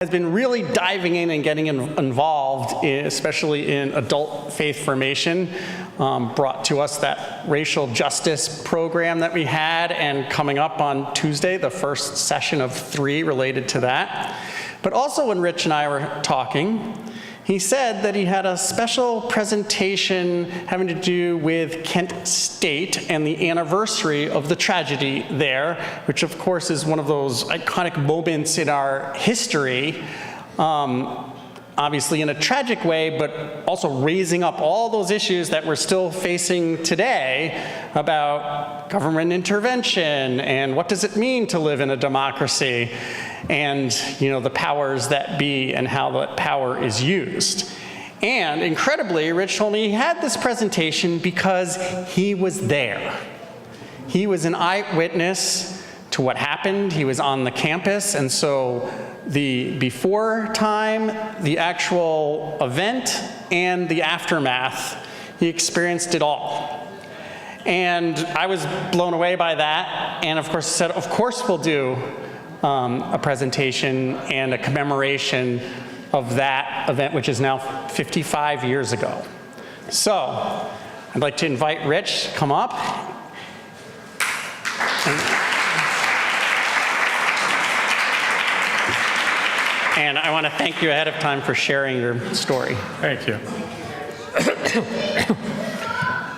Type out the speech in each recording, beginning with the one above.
has been really diving in and getting involved, especially in adult faith formation. Brought to us that racial justice program that we had, and coming up on Tuesday, the first session of 3 related to that. But also when Rich and I were talking, he said that he had a special presentation having to do with Kent State and the anniversary of the tragedy there, which of course is one of those iconic moments in our history, obviously in a tragic way, but also raising up all those issues that we're still facing today about government intervention and what does it mean to live in a democracy, and the powers that be and how that power is used. And incredibly, Rich told me he had this presentation because he was there. He was an eyewitness to what happened. He was on the campus, and so the before time, the actual event, and the aftermath, he experienced it all. And I was blown away by that, and of course said, of course we'll do a presentation and a commemoration of that event, which is now 55 years ago. So I'd like to invite Rich to come up. And I want to thank you ahead of time for sharing your story. Thank you.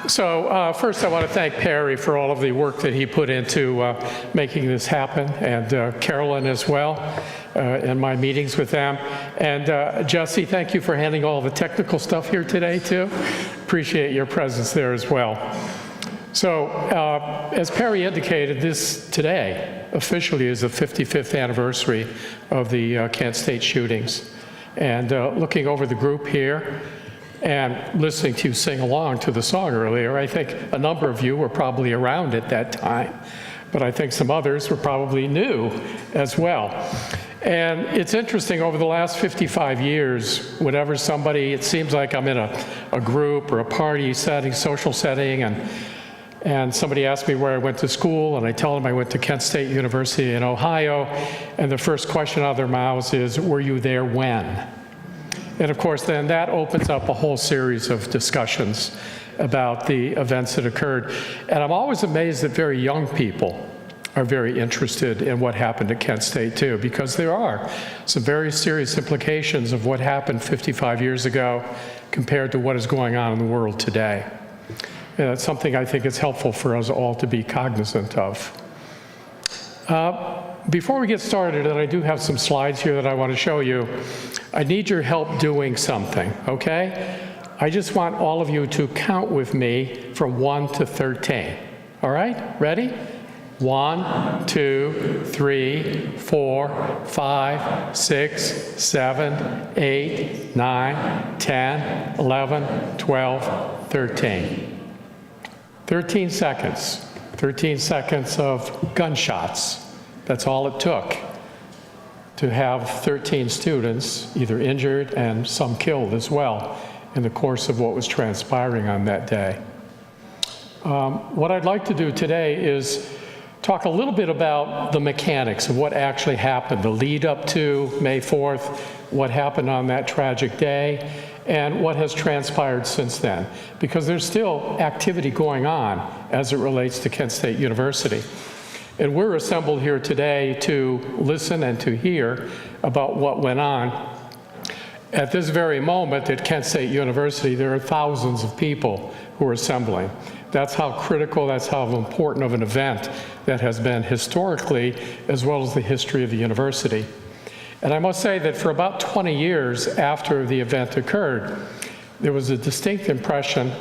So first I want to thank Perry for all of the work that he put into making this happen, and Carolyn as well, in my meetings with them. And Jesse, thank you for handling all the technical stuff here today too. Appreciate your presence there as well. So as Perry indicated, this today officially is the 55th anniversary of the Kent State shootings. And looking over the group here, and listening to you sing along to the song earlier, I think a number of you were probably around at that time, but I think some others were probably new as well. And it's interesting, over the last 55 years, whenever somebody, it seems like I'm in a group or a party setting, social setting, and somebody asks me where I went to school, and I tell them I went to Kent State University in Ohio, and the first question out of their mouths is, were you there when? And of course, then that opens up a whole series of discussions about the events that occurred. And I'm always amazed that very young people are very interested in what happened at Kent State too, because there are some very serious implications of what happened 55 years ago compared to what is going on in the world today. And that's something I think it's helpful for us all to be cognizant of. Before we get started, and I do have some slides here that I want to show you, I need your help doing something, okay? I just want all of you to count with me from 1 to 13. All right, ready? 1, 2, 3, 4, 5, 6, 7, 8, 9, 10, 11, 12, 13. 13 seconds. 13 seconds of gunshots. That's all it took to have 13 students either injured and some killed as well in the course of what was transpiring on that day. What I'd like to do today is talk a little bit about the mechanics of what actually happened, the lead up to May 4th, what happened on that tragic day, and what has transpired since then, because there's still activity going on as it relates to Kent State University. And we're assembled here today to listen and to hear about what went on. At this very moment at Kent State University, there are thousands of people who are assembling. That's how critical, that's how important of an event that has been historically, as well as the history of the university. And I must say that for about 20 years after the event occurred, there was a distinct impression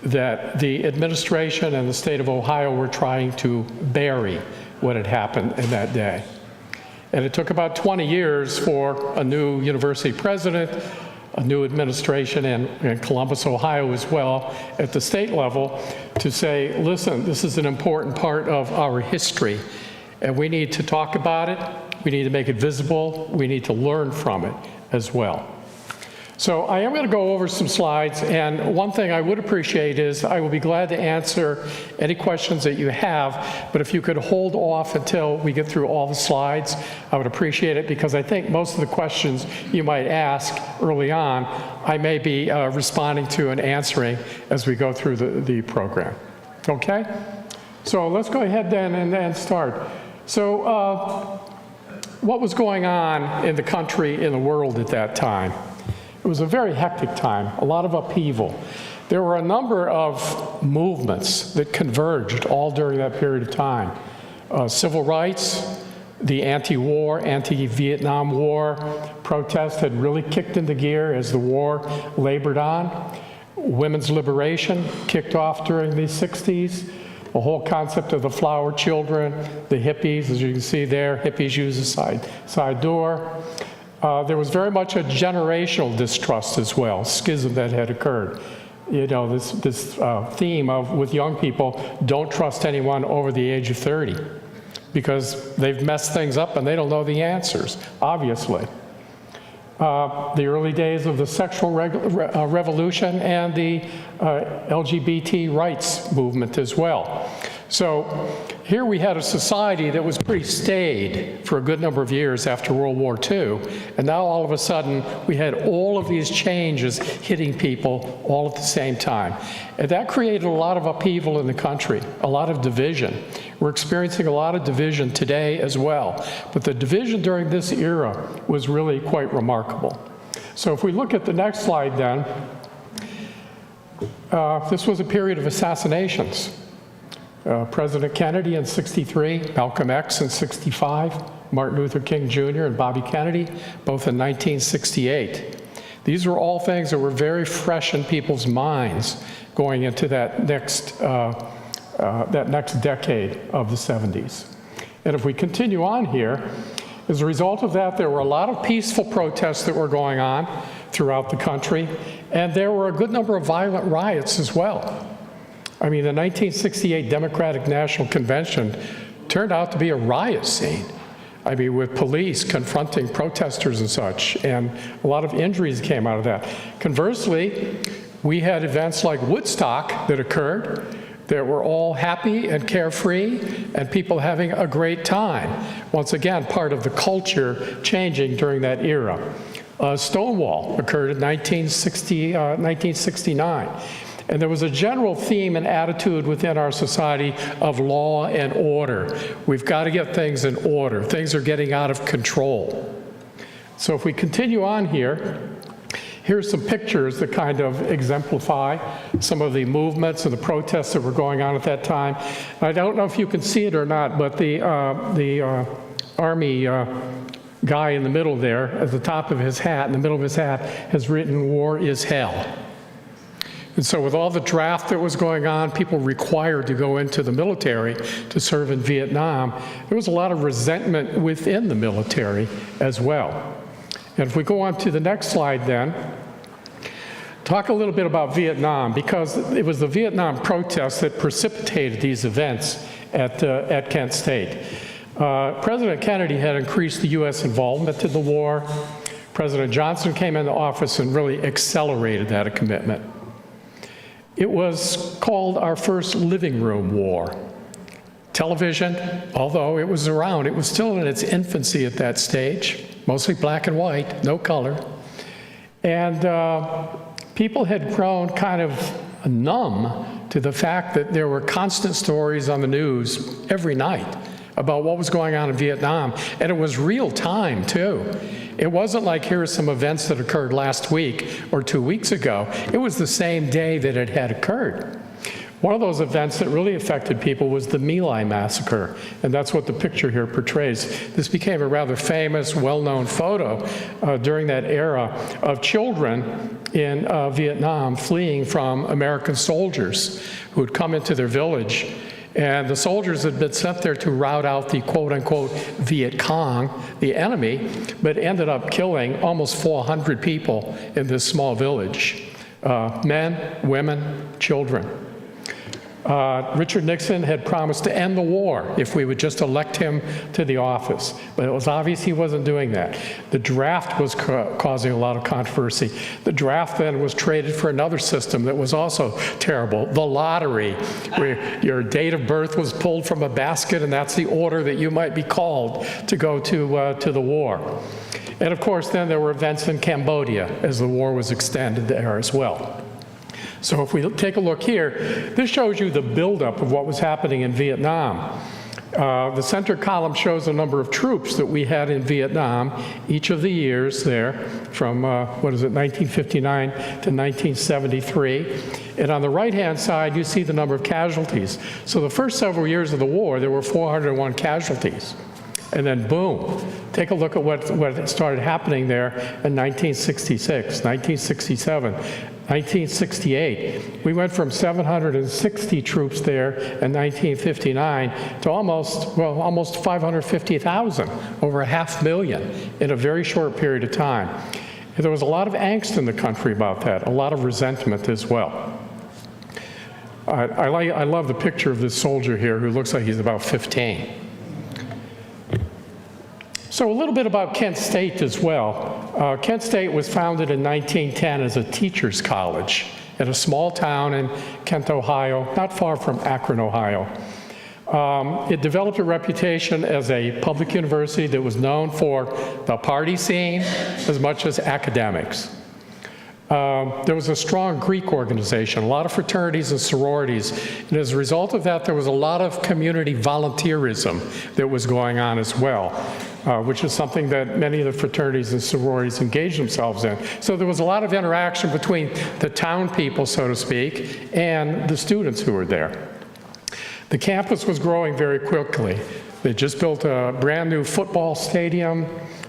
that the administration and the state of Ohio were trying to bury what had happened in that day. And it took about 20 years for a new university president, a new administration in Columbus, Ohio as well, at the state level, to say, listen, this is an important part of our history, and we need to talk about it, we need to make it visible, we need to learn from it as well. So I am going to go over some slides, and one thing I would appreciate is I will be glad to answer any questions that you have, but if you could hold off until we get through all the slides, I would appreciate it, because I think most of the questions you might ask early on, I may be responding to and answering as we go through the program. Okay? So let's go ahead then and start. So what was going on in the country, in the world at that time? It was a very hectic time, a lot of upheaval. There were a number of movements that converged all during that period of time. Civil rights, the anti-war, anti-Vietnam War protests had really kicked into gear as the war labored on. Women's liberation kicked off during the 60s. The whole concept of the flower children, the hippies, as you can see there, hippies use a side door. There was very much a generational distrust as well, schism that had occurred. You know, this theme of, with young people, don't trust anyone over the age of 30 because they've messed things up and they don't know the answers, obviously. The early days of the sexual revolution and the LGBT rights movement as well. So here we had a society that was pretty staid for a good number of years after World War II, and now all of a sudden we had all of these changes hitting people all at the same time. And that created a lot of upheaval in the country, a lot of division. We're experiencing a lot of division today as well, but the division during this era was really quite remarkable. So if we look at the next slide then, this was a period of assassinations. President Kennedy in '63, Malcolm X in '65, Martin Luther King Jr. and Bobby Kennedy, both in 1968. These were all things that were very fresh in people's minds going into that next decade of the 70s. And if we continue on here, as a result of that, there were a lot of peaceful protests that were going on throughout the country, and there were a good number of violent riots as well. I mean, the 1968 Democratic National Convention turned out to be a riot scene. I mean, with police confronting protesters and such, and a lot of injuries came out of that. Conversely, we had events like Woodstock that occurred that were all happy and carefree and people having a great time. Once again, part of the culture changing during that era. Stonewall occurred in 1969. And there was a general theme and attitude within our society of law and order. We've got to get things in order. Things are getting out of control. So if we continue on here, here's some pictures that kind of exemplify some of the movements and the protests that were going on at that time. I don't know if you can see it or not, but the Army guy in the middle there, at the top of his hat, in the middle of his hat, has written, "War is hell." And so with all the draft that was going on, people required to go into the military to serve in Vietnam, there was a lot of resentment within the military as well. And if we go on to the next slide then, talk a little bit about Vietnam, because it was the Vietnam protests that precipitated these events at Kent State. President Kennedy had increased the U.S. involvement in the war. President Johnson came into office and really accelerated that commitment. It was called our first living room war. Television, although it was around, it was still in its infancy at that stage, mostly black and white, no color. And people had grown kind of numb to the fact that there were constant stories on the news every night about what was going on in Vietnam, and it was real time too. It wasn't like, here are some events that occurred last week or 2 weeks ago. It was the same day that it had occurred. One of those events that really affected people was the My Lai massacre, and that's what the picture here portrays. This became a rather famous, well-known photo during that era of children in Vietnam fleeing from American soldiers who had come into their village. And the soldiers had been sent there to rout out the quote-unquote Viet Cong, the enemy, but ended up killing almost 400 people in this small village. Men, women, children. Richard Nixon had promised to end the war if we would just elect him to the office, but it was obvious he wasn't doing that. The draft was causing a lot of controversy. The draft then was traded for another system that was also terrible, the lottery, where your date of birth was pulled from a basket, and that's the order that you might be called to go to the war. And of course, then there were events in Cambodia as the war was extended there as well. So if we take a look here, this shows you the buildup of what was happening in Vietnam. The center column shows the number of troops that we had in Vietnam each of the years there from, 1959 to 1973. And on the right-hand side, you see the number of casualties. So the first several years of the war, there were 401 casualties. And then boom, take a look at what started happening there in 1966, 1967, 1968. We went from 760 troops there in 1959 to almost 550,000, over 500,000 in a very short period of time. And there was a lot of angst in the country about that, a lot of resentment as well. I love the picture of this soldier here who looks like he's about 15. So a little bit about Kent State as well. Kent State was founded in 1910 as a teacher's college in a small town in Kent, Ohio, not far from Akron, Ohio. It developed a reputation as a public university that was known for the party scene as much as academics. There was a strong Greek organization, a lot of fraternities and sororities, and as a result of that, there was a lot of community volunteerism that was going on as well, which is something that many of the fraternities and sororities engaged themselves in. So there was a lot of interaction between the town people, so to speak, and the students who were there. The campus was growing very quickly. They just built a brand new football stadium,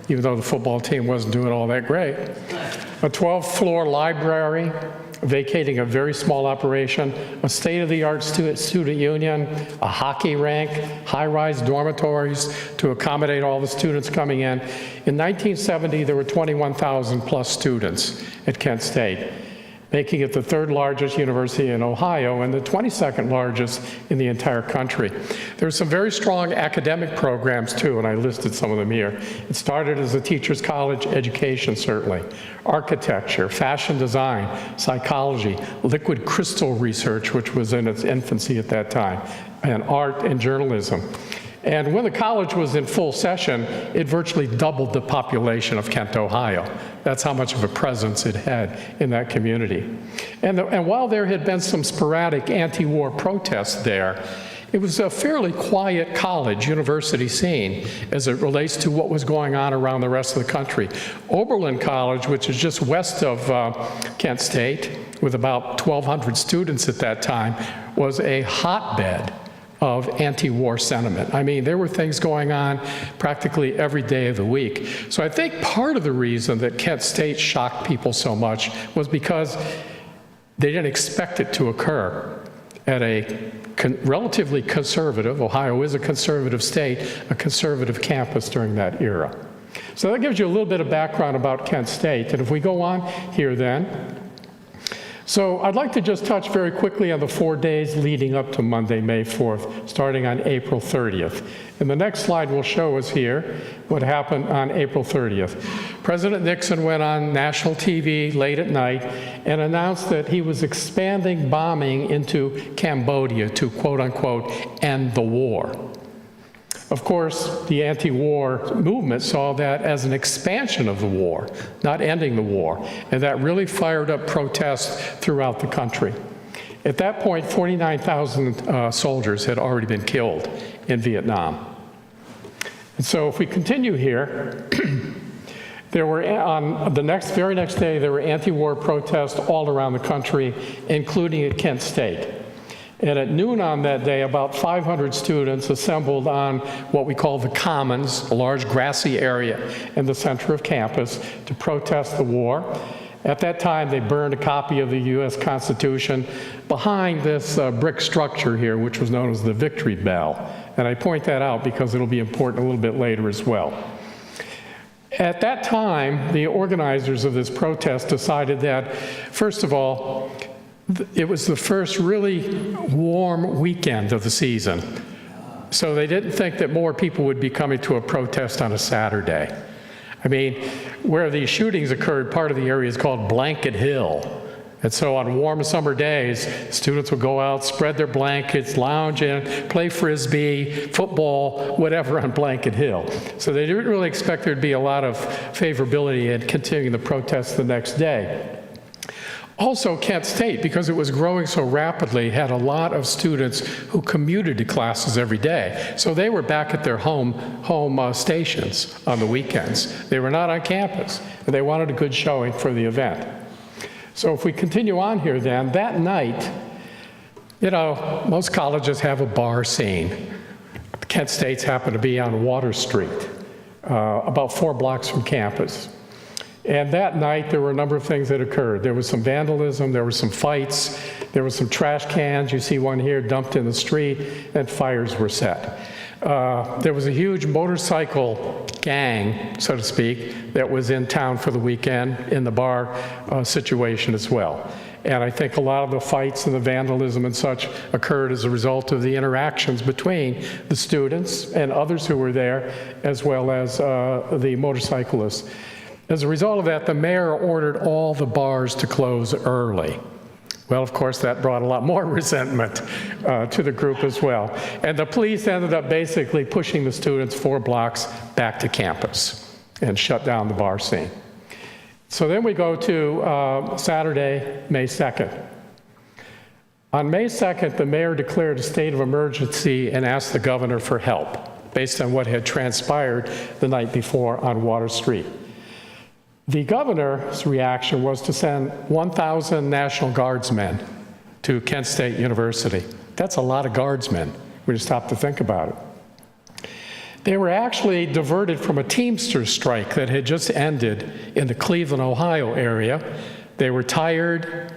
even though the football team wasn't doing all that great. A 12-floor library, vacating a very small operation, a state-of-the-art student union, a hockey rink, high-rise dormitories to accommodate all the students coming in. In 1970, there were 21,000 plus students at Kent State, making it the third largest university in Ohio and the 22nd largest in the entire country. There's some very strong academic programs too, and I listed some of them here. It started as a teacher's college, education certainly, architecture, fashion design, psychology, liquid crystal research, which was in its infancy at that time, and art and journalism. And when the college was in full session, it virtually doubled the population of Kent, Ohio. That's how much of a presence it had in that community. And while there had been some sporadic anti-war protests there, it was a fairly quiet college, university scene as it relates to what was going on around the rest of the country. Oberlin College, which is just west of Kent State, with about 1,200 students at that time, was a hotbed of anti-war sentiment. I mean, there were things going on practically every day of the week. So I think part of the reason that Kent State shocked people so much was because they didn't expect it to occur at a relatively conservative, Ohio is a conservative state, a conservative campus during that era. So that gives you a little bit of background about Kent State. And if we go on here then, so I'd like to just touch very quickly on the 4 days leading up to Monday, May 4th, starting on April 30th. And the next slide will show us here what happened on April 30th. President Nixon went on national TV late at night and announced that he was expanding bombing into Cambodia to, quote unquote, end the war. Of course, the anti-war movement saw that as an expansion of the war, not ending the war, and that really fired up protests throughout the country. At that point, 49,000 soldiers had already been killed in Vietnam. And so if we continue here, there were, on the very next day, there were anti-war protests all around the country, including at Kent State. And at noon on that day, about 500 students assembled on what we call the Commons, a large grassy area in the center of campus, to protest the war. At that time, they burned a copy of the U.S. Constitution behind this brick structure here, which was known as the Victory Bell. And I point that out because it'll be important a little bit later as well. At that time, the organizers of this protest decided that, first of all, It was the first really warm weekend of the season. So they didn't think that more people would be coming to a protest on a Saturday. I mean, where these shootings occurred, part of the area is called Blanket Hill. And so on warm summer days, students would go out, spread their blankets, lounge in, play Frisbee, football, whatever on Blanket Hill. So they didn't really expect there'd be a lot of favorability in continuing the protests the next day. Also, Kent State, because it was growing so rapidly, had a lot of students who commuted to classes every day. So they were back at their home stations on the weekends. They were not on campus, and they wanted a good showing for the event. So if we continue on here then, that night, you know, most colleges have a bar scene. Kent State's happened to be on Water Street, about 4 blocks from campus. And that night, there were a number of things that occurred. There was some vandalism, there were some fights, there were some trash cans, you see one here dumped in the street, and fires were set. There was a huge motorcycle gang, so to speak, that was in town for the weekend in the bar situation as well. And I think a lot of the fights and the vandalism and such occurred as a result of the interactions between the students and others who were there, as well as the motorcyclists. As a result of that, the mayor ordered all the bars to close early. Well, of course, that brought a lot more resentment to the group as well. And the police ended up basically pushing the students 4 blocks back to campus and shut down the bar scene. So then we go to Saturday, May 2nd. On May 2nd, the mayor declared a state of emergency and asked the governor for help based on what had transpired the night before on Water Street. The governor's reaction was to send 1,000 National Guardsmen to Kent State University. That's a lot of guardsmen when you stop to think about it. They were actually diverted from a Teamsters strike that had just ended in the Cleveland, Ohio area. They were tired.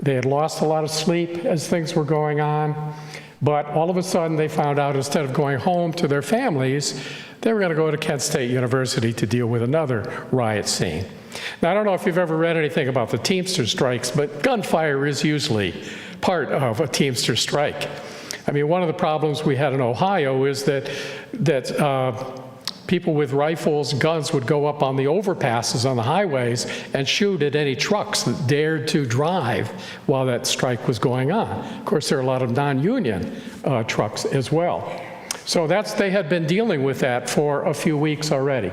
They had lost a lot of sleep as things were going on. But all of a sudden, they found out instead of going home to their families, they were going to go to Kent State University to deal with another riot scene. Now, I don't know if you've ever read anything about the Teamster strikes, but gunfire is usually part of a Teamster strike. I mean, one of the problems we had in Ohio is that people with rifles, guns would go up on the overpasses on the highways and shoot at any trucks that dared to drive while that strike was going on. Of course, there are a lot of non-union trucks as well. So they had been dealing with that for a few weeks already.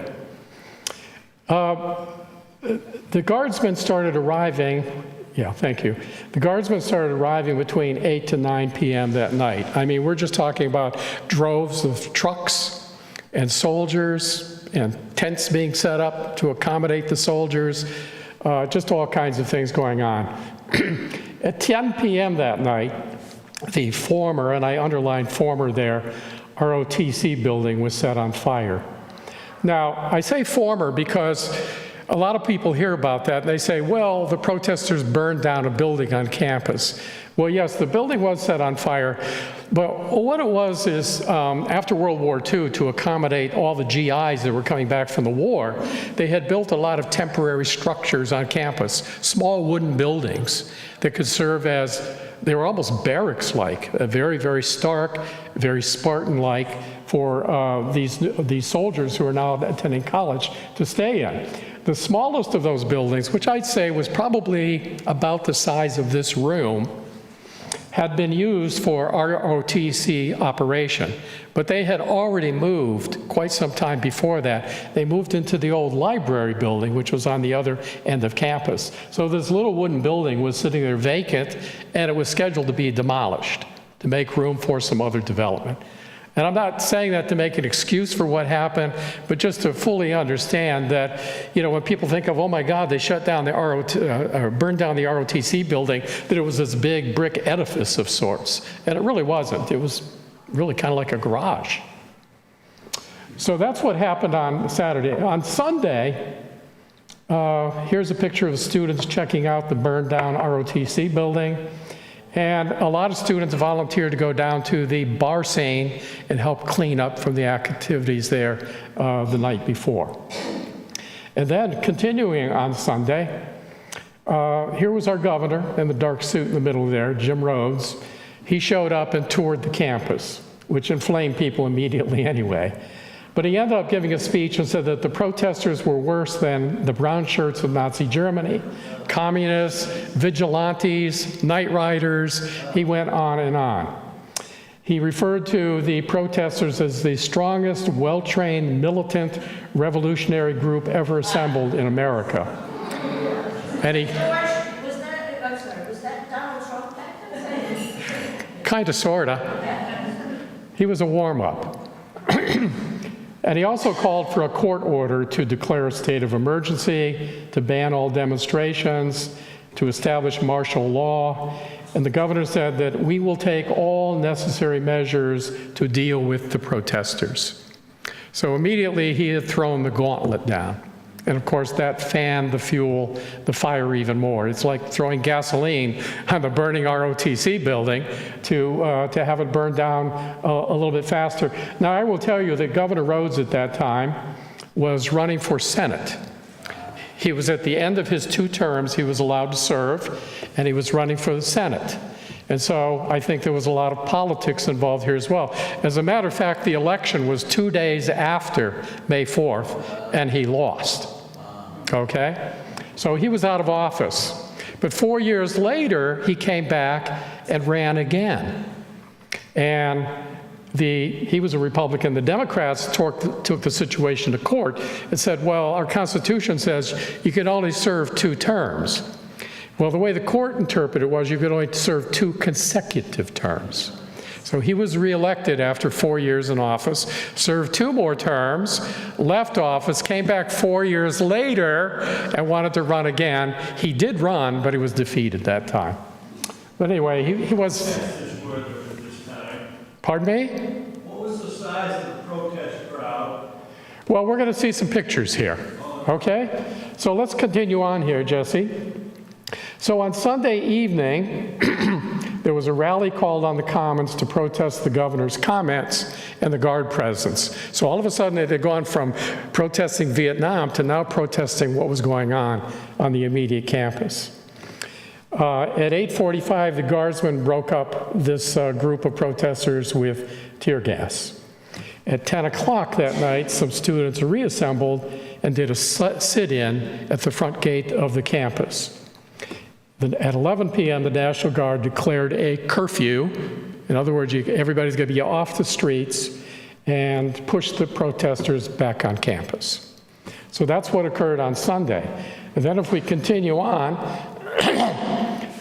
The guardsmen started arriving, the guardsmen started arriving between 8 to 9 p.m. that night. I mean, we're just talking about droves of trucks and soldiers and tents being set up to accommodate the soldiers, just all kinds of things going on. At 10 p.m. that night, the former, and I underlined former there, ROTC building was set on fire. Now, I say former because a lot of people hear about that and they say, well, the protesters burned down a building on campus. Well, yes, the building was set on fire, but what it was is after World War II, to accommodate all the GIs that were coming back from the war, they had built a lot of temporary structures on campus, small wooden buildings that could serve as, they were almost barracks-like, very, very stark, very Spartan-like for these soldiers who are now attending college to stay in. The smallest of those buildings, which I'd say was probably about the size of this room, had been used for ROTC operation, but they had already moved quite some time before that. They moved into the old library building, which was on the other end of campus. So this little wooden building was sitting there vacant, and it was scheduled to be demolished to make room for some other development. And I'm not saying that to make an excuse for what happened, but just to fully understand that, you know, when people think of, oh my God, they shut down the burned down the ROTC building, that it was this big brick edifice of sorts. And it really wasn't. It was really kind of like a garage. So that's what happened on Saturday. On Sunday, here's a picture of students checking out the burned down ROTC building. And a lot of students volunteered to go down to the bar scene and help clean up from the activities there the night before. And then continuing on Sunday, Here was our governor in the dark suit in the middle there, Jim Rhodes. He showed up and toured the campus, which inflamed people immediately anyway. But he ended up giving a speech and said that the protesters were worse than the brown shirts of Nazi Germany, communists, vigilantes, night riders. He went on and on. He referred to the protesters as the strongest, well-trained, militant, revolutionary group ever assembled in America. And he was that Donald Trump back then? kind of, sort of. He was a warm-up. And he also called for a court order to declare a state of emergency, to ban all demonstrations, to establish martial law. And the governor said that we will take all necessary measures to deal with the protesters. So immediately he had thrown the gauntlet down. And of course, that fanned the fire even more. It's like throwing gasoline on the burning ROTC building to have it burn down a little bit faster. Now, I will tell you that Governor Rhodes at that time was running for Senate. He was at the end of his 2 terms he was allowed to serve, and he was running for the Senate. And so I think there was a lot of politics involved here as well. As a matter of fact, the election was 2 days after May 4th, and he lost. Okay? So he was out of office. But 4 years later, he came back and ran again. And he was a Republican. The Democrats took the situation to court and said, well, our Constitution says you can only serve 2 terms. Well, the way the court interpreted it was you could only serve 2 consecutive terms. So he was reelected after 4 years in office, served 2 more terms, left office, came back 4 years later, and wanted to run again. He did run, but he was defeated that time. But anyway, he was... Pardon me? What was the size of the protest crowd? Well, we're going to see some pictures here, okay? So let's continue on here, Jesse. So on Sunday evening, there was a rally called on the Commons to protest the governor's comments and the guard presence. So all of a sudden, they'd gone from protesting Vietnam to now protesting what was going on the immediate campus. At 8:45, the guardsmen broke up this group of protesters with tear gas. At 10 o'clock that night, some students reassembled and did a sit-in at the front gate of the campus. Then at 11 p.m., the National Guard declared a curfew. In other words, everybody's going to be off the streets, and pushed the protesters back on campus. So that's what occurred on Sunday. And then if we continue on,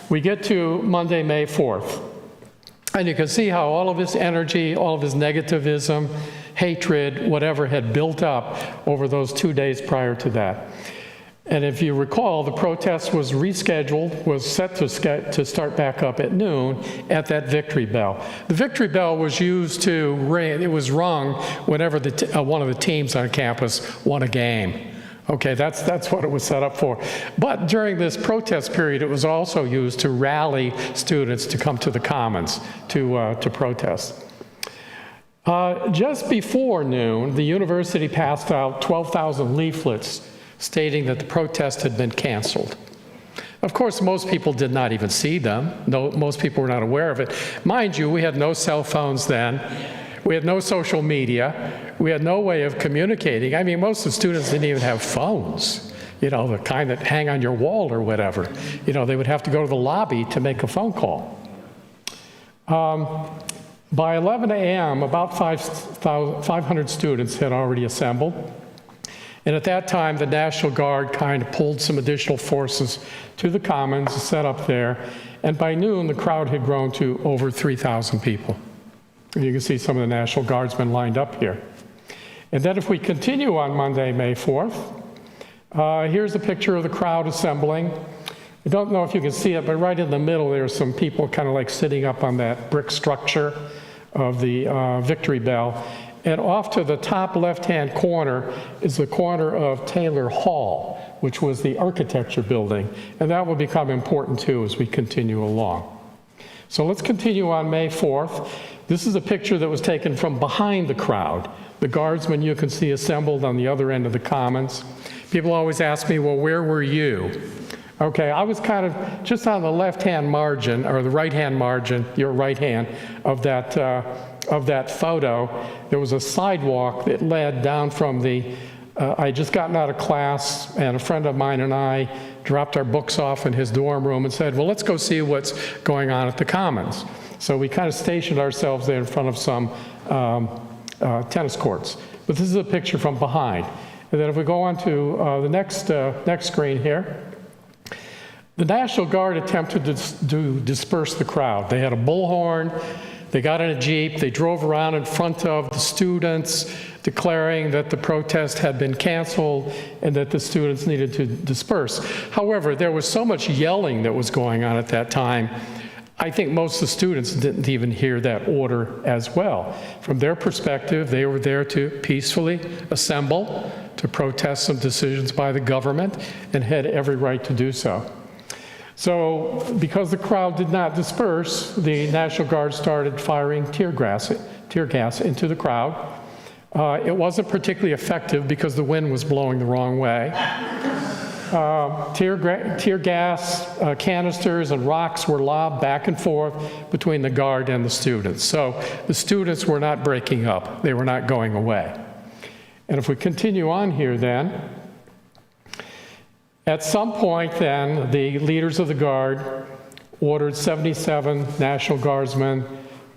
we get to Monday, May 4th. And you can see how all of this energy, all of this negativism, hatred, whatever had built up over those 2 days prior to that. And if you recall, the protest was rescheduled, was set to start back up at noon at that victory bell. The victory bell was used to ring, it was rung whenever one of the teams on campus won a game. Okay, that's what it was set up for. But during this protest period, it was also used to rally students to come to the Commons to protest. Just before noon, the university passed out 12,000 leaflets stating that the protest had been canceled. Of course, most people did not even see them. No, most people were not aware of it. Mind you, we had no cell phones then. We had no social media. We had no way of communicating. I mean, most of the students didn't even have phones, you know, the kind that hang on your wall or whatever. You know, they would have to go to the lobby to make a phone call. By 11 a.m., about 500 students had already assembled. And at that time, the National Guard kind of pulled some additional forces to the Commons, set up there. And by noon, the crowd had grown to over 3,000 people. And you can see some of the National Guardsmen lined up here. And then if we continue on Monday, May 4th, here's a picture of the crowd assembling. I don't know if you can see it, but right in the middle, there's some people kind of like sitting up on that brick structure of the Victory Bell. And off to the top left-hand corner is the corner of Taylor Hall, which was the architecture building. And that will become important too as we continue along. So let's continue on May 4th. This is a picture that was taken from behind the crowd. The guardsmen you can see assembled on the other end of the Commons. People always ask me, well, where were you? Okay, I was kind of just on the left-hand margin, or the right-hand margin, your right hand, of that photo. There was a sidewalk that led down from the, I had just gotten out of class, and a friend of mine and I dropped our books off in his dorm room and said, well, let's go see what's going on at the Commons. So we kind of stationed ourselves there in front of some tennis courts. But this is a picture from behind. And then if we go on to the next screen here, the National Guard attempted to disperse the crowd. They had a bullhorn, they got in a Jeep, they drove around in front of the students, declaring that the protest had been canceled and that the students needed to disperse. However, there was so much yelling that was going on at that time, I think most of the students didn't even hear that order as well. From their perspective, they were there to peacefully assemble, to protest some decisions by the government, and had every right to do so. So because the crowd did not disperse, the National Guard started firing tear gas into the crowd. It wasn't particularly effective because the wind was blowing the wrong way. Tear gas canisters and rocks were lobbed back and forth between the Guard and the students. So the students were not breaking up. They were not going away. And if we continue on here then, at some point then, the leaders of the Guard ordered 77 National Guardsmen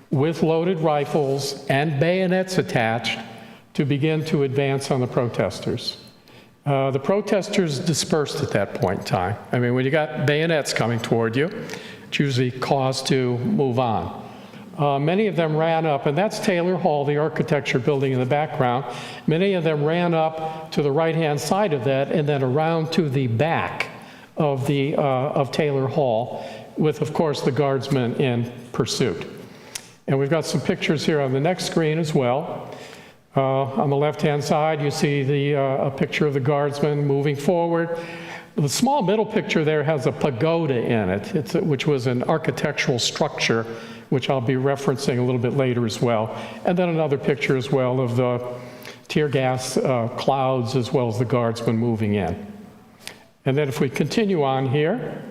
with loaded rifles and bayonets attached to begin to advance on the protesters. The protesters dispersed at that point in time. I mean, when you got bayonets coming toward you, it's usually cause to move on. Many of them ran up, and that's Taylor Hall, the architecture building in the background. Many of them ran up to the right-hand side of that and then around to the back of Taylor Hall, with, of course, the Guardsmen in pursuit. And we've got some pictures here on the next screen as well. On the left-hand side, you see a picture of the Guardsmen moving forward. The small middle picture there has a pagoda in it, which was an architectural structure, which I'll be referencing a little bit later as well. And then another picture as well of the tear gas clouds as well as the Guardsmen moving in. And then if we continue on here,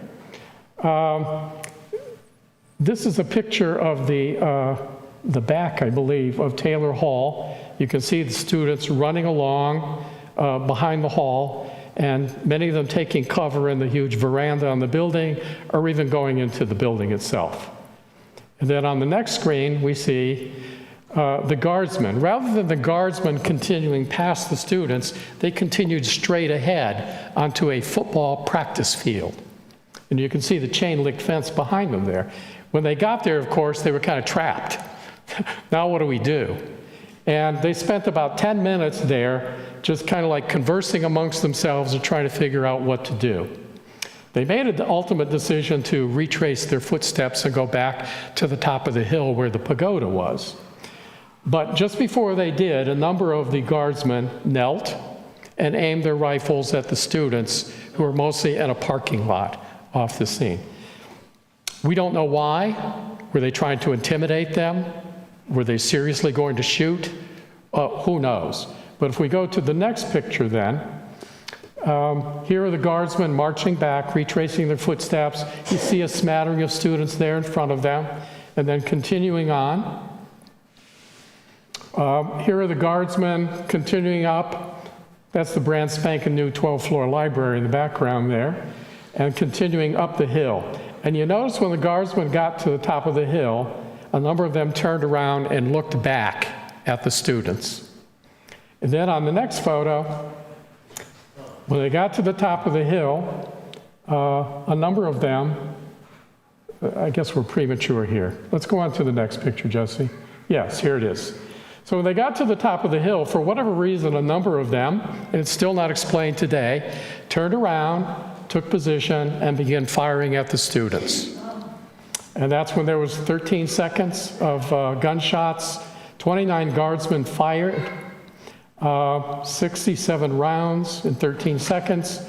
this is a picture of the back, I believe, of Taylor Hall. You can see the students running along behind the hall, and many of them taking cover in the huge veranda on the building, or even going into the building itself. And then on the next screen, we see the Guardsmen. Rather than the Guardsmen continuing past the students, they continued straight ahead onto a football practice field. And you can see the chain-link fence behind them there. When they got there, of course, they were kind of trapped. Now what do we do? And they spent about 10 minutes there just kind of like conversing amongst themselves and trying to figure out what to do. They made the ultimate decision to retrace their footsteps and go back to the top of the hill where the pagoda was. But just before they did, a number of the Guardsmen knelt and aimed their rifles at the students, who were mostly in a parking lot off the scene. We don't know why. Were they trying to intimidate them? Were they seriously going to shoot? Who knows? But if we go to the next picture then, here are the Guardsmen marching back, retracing their footsteps. You see a smattering of students there in front of them. And then continuing on, here are the Guardsmen continuing up. That's the brand spanking new 12th floor library in the background there. And continuing up the hill. And you notice when the Guardsmen got to the top of the hill, a number of them turned around and looked back at the students. And then on the next photo, when they got to the top of the hill, a number of them, I guess we're premature here. Let's go on to the next picture, Jesse. Yes, here it is. So when they got to the top of the hill, for whatever reason, a number of them, and it's still not explained today, turned around, took position, and began firing at the students. And that's when there was 13 seconds of gunshots, 29 Guardsmen fired, 67 rounds in 13 seconds.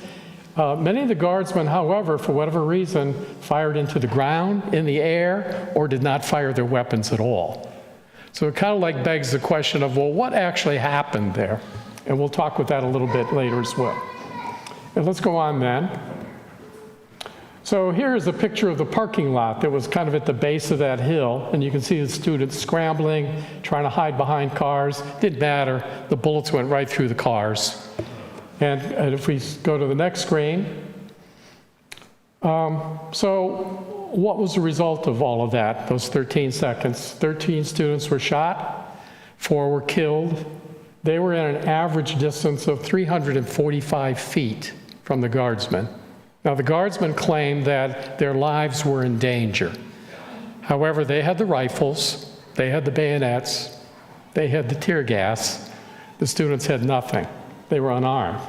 Many of the Guardsmen, however, for whatever reason, fired into the ground, in the air, or did not fire their weapons at all. So it kind of like begs the question of, well, what actually happened there? And we'll talk with that a little bit later as well. And let's go on then. So here's a picture of the parking lot that was kind of at the base of that hill, and you can see the students scrambling, trying to hide behind cars. Didn't matter. The bullets went right through the cars. And if we go to the next screen, so what was the result of all of that, those 13 seconds? 13 students were shot, 4 were killed. They were at an average distance of 345 feet from the guardsmen. Now, the guardsmen claimed that their lives were in danger. However, they had the rifles, they had the bayonets, they had the tear gas. The students had nothing. They were unarmed.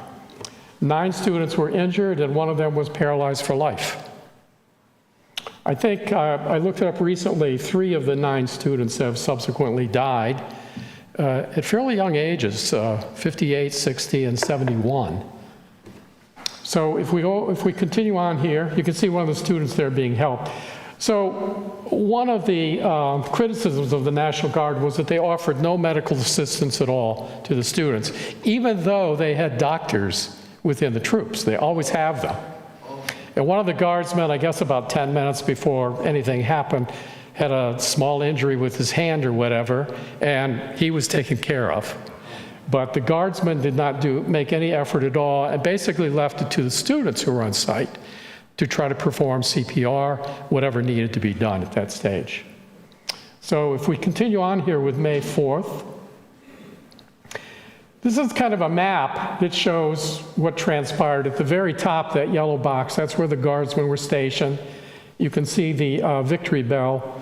9 students were injured, and 1 of them was paralyzed for life. I think I looked it up recently. 3 of the 9 students have subsequently died at fairly young ages, 58, 60, and 71. So if we continue on here, you can see one of the students there being helped. So one of the criticisms of the National Guard was that they offered no medical assistance at all to the students, even though they had doctors within the troops. They always have them. And one of the guardsmen, I guess about 10 minutes before anything happened, had a small injury with his hand or whatever, and he was taken care of. But the guardsmen did not make any effort at all, and basically left it to the students who were on site to try to perform CPR, whatever needed to be done at that stage. So if we continue on here with May 4th, this is kind of a map that shows what transpired. At the very top, that yellow box, that's where the guardsmen were stationed. You can see the Victory Bell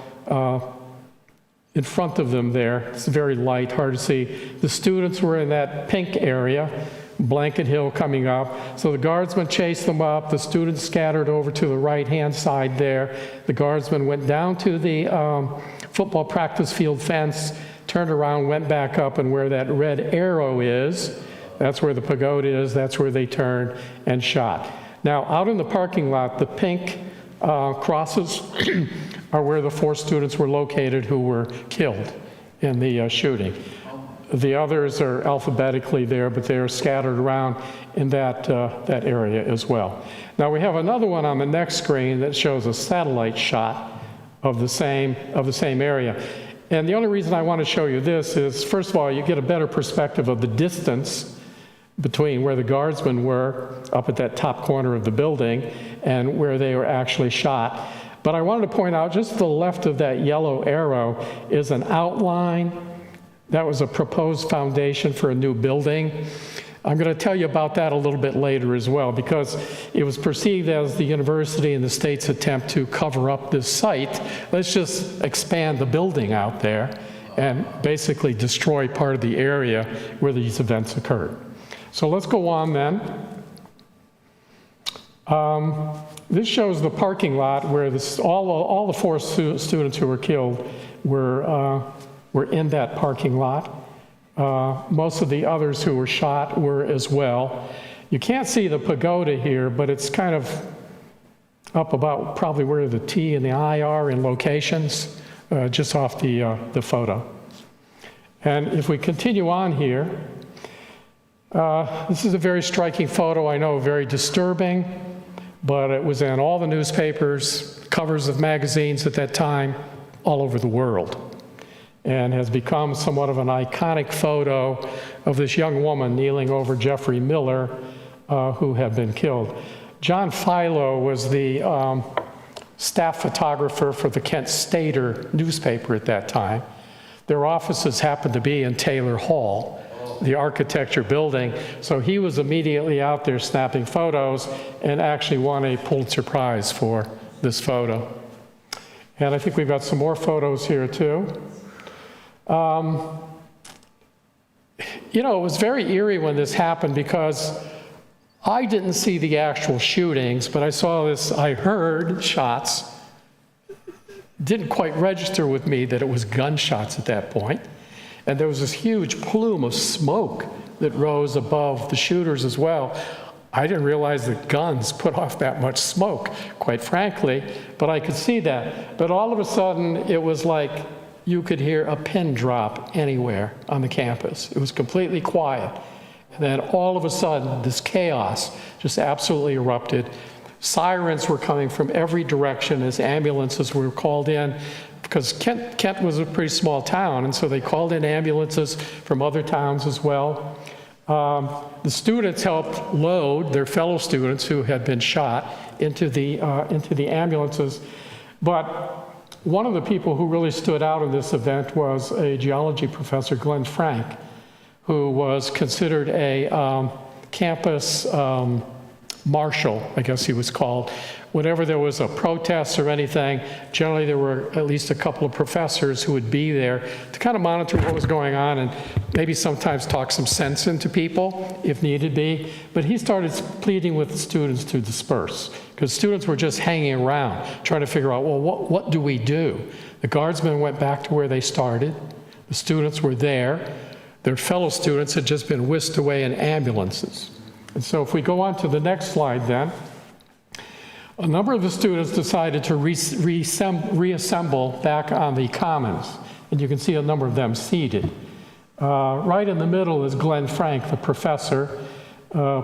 in front of them there. It's very light, hard to see. The students were in that pink area, Blanket Hill coming up. So the guardsmen chased them up. The students scattered over to the right-hand side there. The guardsmen went down to the football practice field fence, turned around, went back up, and where that red arrow is, that's where the pagoda is, that's where they turned and shot. Now, out in the parking lot, the pink crosses are where the 4 students were located who were killed in the shooting. The others are alphabetically there, but they are scattered around in that area as well. Now we have another one on the next screen that shows a satellite shot of the same area. And the only reason I want to show you this is, first of all, you get a better perspective of the distance between where the guardsmen were up at that top corner of the building and where they were actually shot. But I wanted to point out just to the left of that yellow arrow is an outline. That was a proposed foundation for a new building. I'm going to tell you about that a little bit later as well, because it was perceived as the university and the state's attempt to cover up this site. Let's just expand the building out there and basically destroy part of the area where these events occurred. So let's go on then. This shows the parking lot where all the 4 students who were killed were in that parking lot. Most of the others who were shot were as well. You can't see the pagoda here, but it's kind of up about probably where the T and the I are in locations, just off the photo. And if we continue on here, this is a very striking photo, I know, very disturbing, but it was in all the newspapers, covers of magazines at that time, all over the world, and has become somewhat of an iconic photo of this young woman kneeling over Jeffrey Miller, who had been killed. John Philo was the staff photographer for the Kent Stater newspaper at that time. Their offices happened to be in Taylor Hall, the architecture building, so he was immediately out there snapping photos and actually won a Pulitzer Prize for this photo. And I think we've got some more photos here too. You know, it was very eerie when this happened because I didn't see the actual shootings, but I heard shots. Didn't quite register with me that it was gunshots at that point. And there was this huge plume of smoke that rose above the shooters as well. I didn't realize that guns put off that much smoke, quite frankly, but I could see that. But all of a sudden, it was like you could hear a pin drop anywhere on the campus. It was completely quiet. And then all of a sudden, this chaos just absolutely erupted. Sirens were coming from every direction as ambulances were called in, because Kent was a pretty small town, and so they called in ambulances from other towns as well. The students helped load their fellow students who had been shot into the ambulances. But one of the people who really stood out in this event was a geology professor, Glenn Frank, who was considered a campus marshal, I guess he was called. Whenever there was a protest or anything, generally there were at least a couple of professors who would be there to kind of monitor what was going on and maybe sometimes talk some sense into people if needed be. But he started pleading with the students to disperse, because students were just hanging around trying to figure out, well, what do we do? The guardsmen went back to where they started. The students were there. Their fellow students had just been whisked away in ambulances. And so if we go on to the next slide then, a number of the students decided to reassemble back on the commons. And you can see a number of them seated. Right in the middle is Glenn Frank, the professor,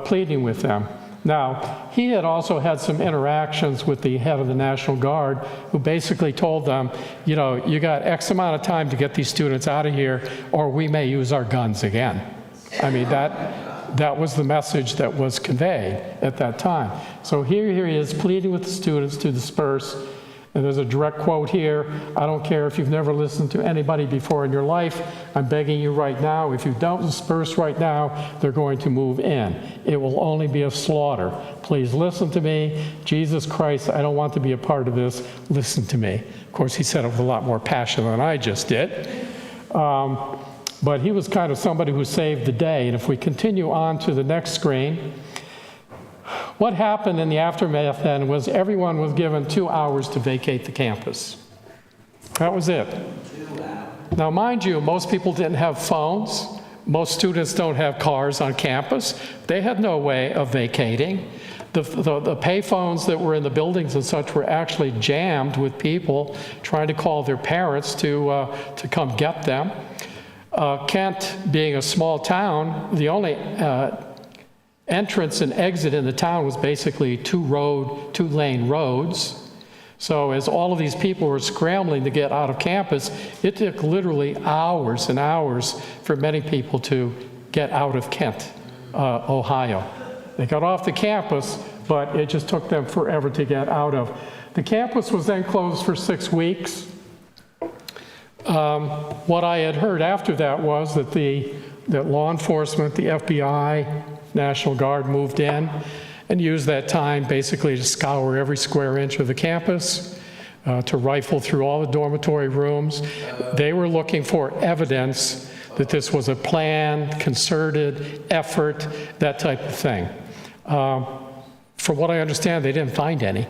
pleading with them. Now, he had also had some interactions with the head of the National Guard, who basically told them, you know, you got X amount of time to get these students out of here, or we may use our guns again. I mean, that was the message that was conveyed at that time. So here he is pleading with the students to disperse. And there's a direct quote here: "I don't care if you've never listened to anybody before in your life. I'm begging you right now, if you don't disperse right now, they're going to move in. It will only be a slaughter. Please listen to me. Jesus Christ, I don't want to be a part of this. Listen to me." Of course, he said it with a lot more passion than I just did. But he was kind of somebody who saved the day. And if we continue on to the next screen, what happened in the aftermath then was everyone was given 2 hours to vacate the campus. That was it. Now, mind you, most people didn't have phones. Most students don't have cars on campus. They had no way of vacating. The pay phones that were in the buildings and such were actually jammed with people trying to call their parents to come get them. Kent, being a small town, the only entrance and exit in the town was basically two-lane roads. So as all of these people were scrambling to get out of campus, it took literally hours and hours for many people to get out of Kent, Ohio. They got off the campus, but it just took them forever to get out of. The campus was then closed for 6 weeks. What I had heard after that was that that law enforcement, the FBI, National Guard moved in and used that time basically to scour every square inch of the campus, to rifle through all the dormitory rooms. They were looking for evidence that this was a planned, concerted effort, that type of thing. From what I understand, they didn't find any.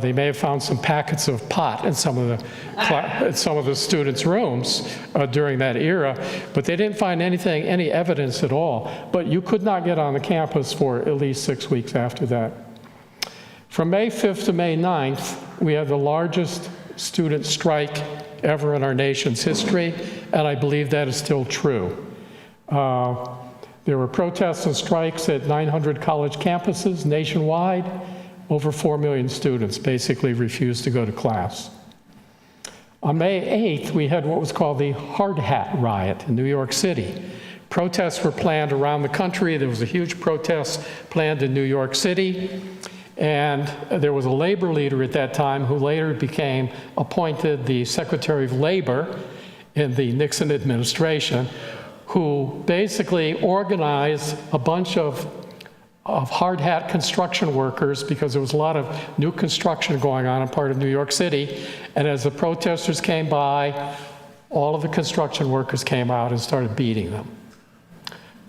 They may have found some packets of pot in some of the students' rooms during that era, but they didn't find any evidence at all. But you could not get on the campus for at least 6 weeks after that. From May 5th to May 9th, we had the largest student strike ever in our nation's history, and I believe that is still true. There were protests and strikes at 900 college campuses nationwide. Over 4 million students basically refused to go to class. On May 8th, we had what was called the Hard Hat Riot in New York City. Protests were planned around the country. There was a huge protest planned in New York City. And there was a labor leader at that time who later became appointed the Secretary of Labor in the Nixon administration, who basically organized a bunch of hard hat construction workers, because there was a lot of new construction going on in part of New York City. And as the protesters came by, all of the construction workers came out and started beating them.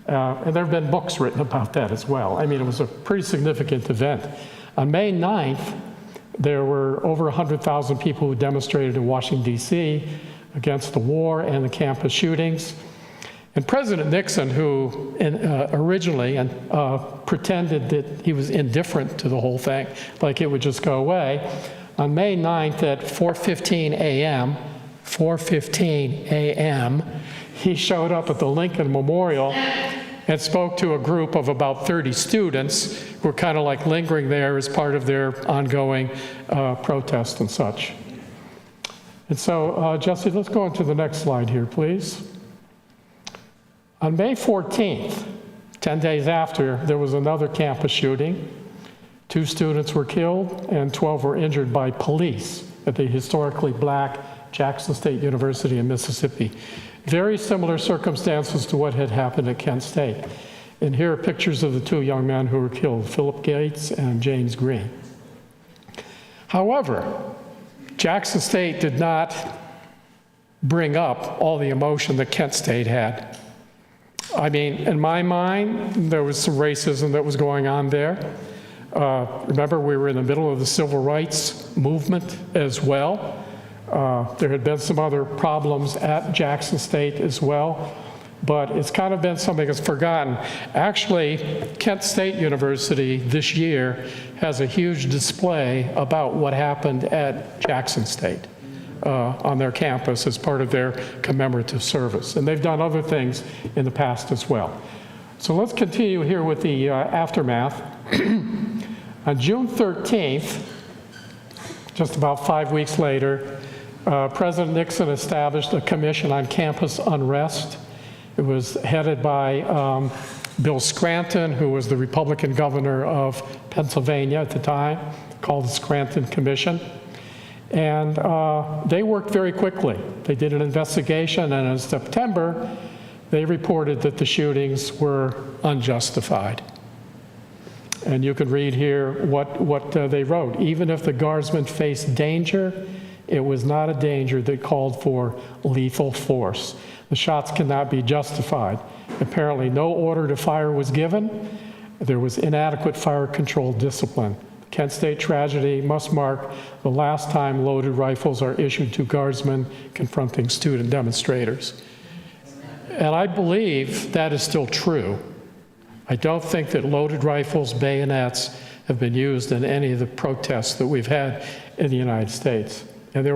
And there have been books written about that as well. I mean, it was a pretty significant event. On May 9th, there were over 100,000 people who demonstrated in Washington, D.C. against the war and the campus shootings. And President Nixon, who originally pretended that he was indifferent to the whole thing, like it would just go away, on May 9th at 4:15 a.m., he showed up at the Lincoln Memorial and spoke to a group of about 30 students who were kind of like lingering there as part of their ongoing protest and such. And so, Jesse, let's go on to the next slide here, please. On May 14th, 10 days after, there was another campus shooting. 2 students were killed and 12 were injured by police at the historically black Jackson State University in Mississippi. Very similar circumstances to what had happened at Kent State. And here are pictures of the 2 young men who were killed, Philip Gates and James Green. However, Jackson State did not bring up all the emotion that Kent State had. I mean, in my mind, there was some racism that was going on there. Remember, we were in the middle of the civil rights movement as well. There had been some other problems at Jackson State as well, but it's kind of been something that's forgotten. Actually, Kent State University this year has a huge display about what happened at Jackson State on their campus as part of their commemorative service. And they've done other things in the past as well. So let's continue here with the aftermath. On June 13th, just about 5 weeks later, President Nixon established a commission on campus unrest. It was headed by Bill Scranton, who was the Republican governor of Pennsylvania at the time, called the Scranton Commission. And they worked very quickly. They did an investigation, and in September, they reported that the shootings were unjustified. And you can read here what they wrote. Even if the guardsmen faced danger, it was not a danger that called for lethal force. The shots cannot be justified. Apparently, no order to fire was given. There was inadequate fire control discipline. The Kent State tragedy must mark the last time loaded rifles are issued to guardsmen confronting student demonstrators. And I believe that is still true. I don't think that loaded rifles, bayonets, have been used in any of the protests that we've had in the United States. And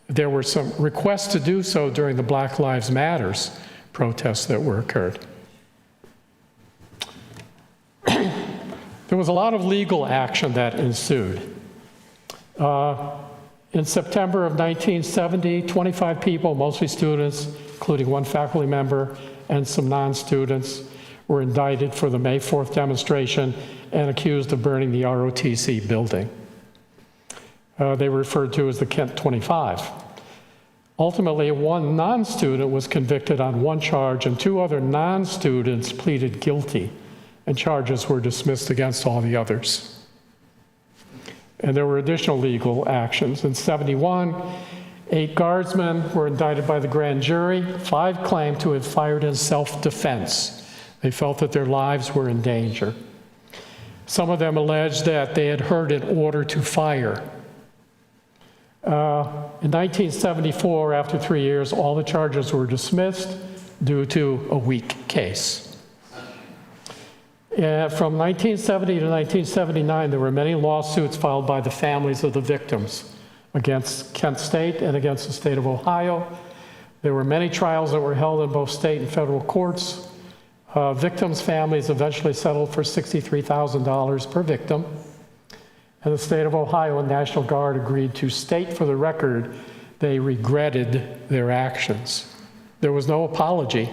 there were some requests to do so during the Black Lives Matters protests that were occurred. There was a lot of legal action that ensued. In September of 1970, 25 people, mostly students, including 1 faculty member and some non-students, were indicted for the May 4th demonstration and accused of burning the ROTC building. They were referred to as the Kent 25. Ultimately, 1 non-student was convicted on 1 charge, and 2 other non-students pleaded guilty, and charges were dismissed against all the others. And there were additional legal actions. In '71, 8 guardsmen were indicted by the grand jury. 5 claimed to have fired in self-defense. They felt that their lives were in danger. Some of them alleged that they had heard an order to fire. In 1974, after 3 years, all the charges were dismissed due to a weak case. From 1970 to 1979, there were many lawsuits filed by the families of the victims against Kent State and against the state of Ohio. There were many trials that were held in both state and federal courts. Victims' families eventually settled for $63,000 per victim. And the state of Ohio and National Guard agreed to state for the record they regretted their actions. There was no apology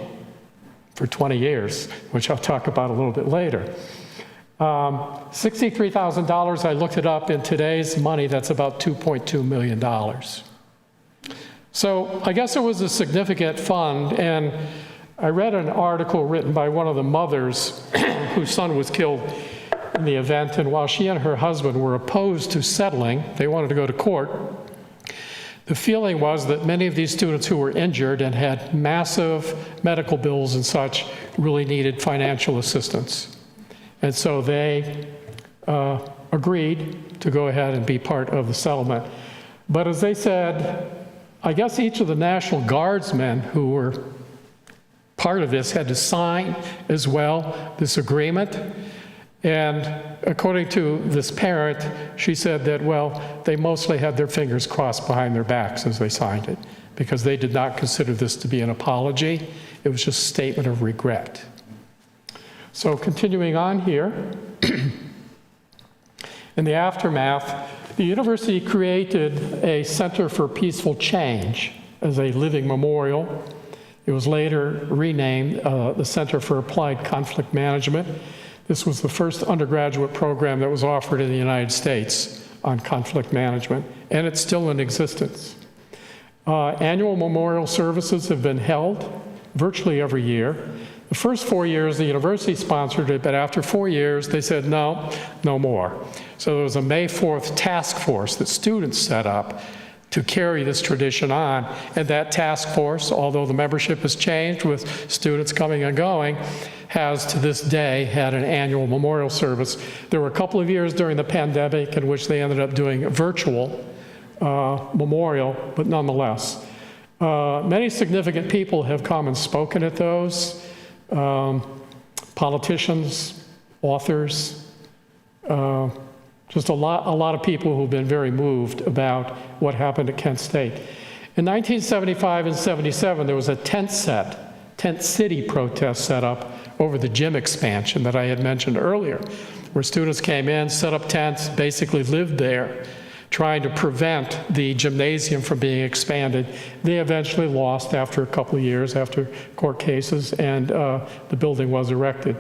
for 20 years, which I'll talk about a little bit later. $63,000, I looked it up, in today's money, that's about $2.2 million. So I guess it was a significant fund, and I read an article written by one of the mothers whose son was killed in the event, and while she and her husband were opposed to settling, they wanted to go to court, the feeling was that many of these students who were injured and had massive medical bills and such really needed financial assistance. And so they agreed to go ahead and be part of the settlement. But as they said, I guess each of the National Guardsmen who were part of this had to sign as well this agreement. And according to this parent, she said that, well, they mostly had their fingers crossed behind their backs as they signed it, because they did not consider this to be an apology. It was just a statement of regret. So continuing on here, in the aftermath, the university created a Center for Peaceful Change as a living memorial. It was later renamed the Center for Applied Conflict Management. This was the first undergraduate program that was offered in the United States on conflict management, and it's still in existence. Annual memorial services have been held virtually every year. The first 4 years, the university sponsored it, but after 4 years, they said, no, no more. So there was a May 4th task force that students set up to carry this tradition on. And that task force, although the membership has changed with students coming and going, has to this day had an annual memorial service. There were a couple of years during the pandemic in which they ended up doing a virtual memorial, but nonetheless. Many significant people have come and spoken at those. Politicians, authors, just a lot of people who've been very moved about what happened at Kent State. In 1975 and 77, there was a tent city protest set up over the gym expansion that I had mentioned earlier, where students came in, set up tents, basically lived there, trying to prevent the gymnasium from being expanded. They eventually lost after a couple of years, after court cases, and the building was erected.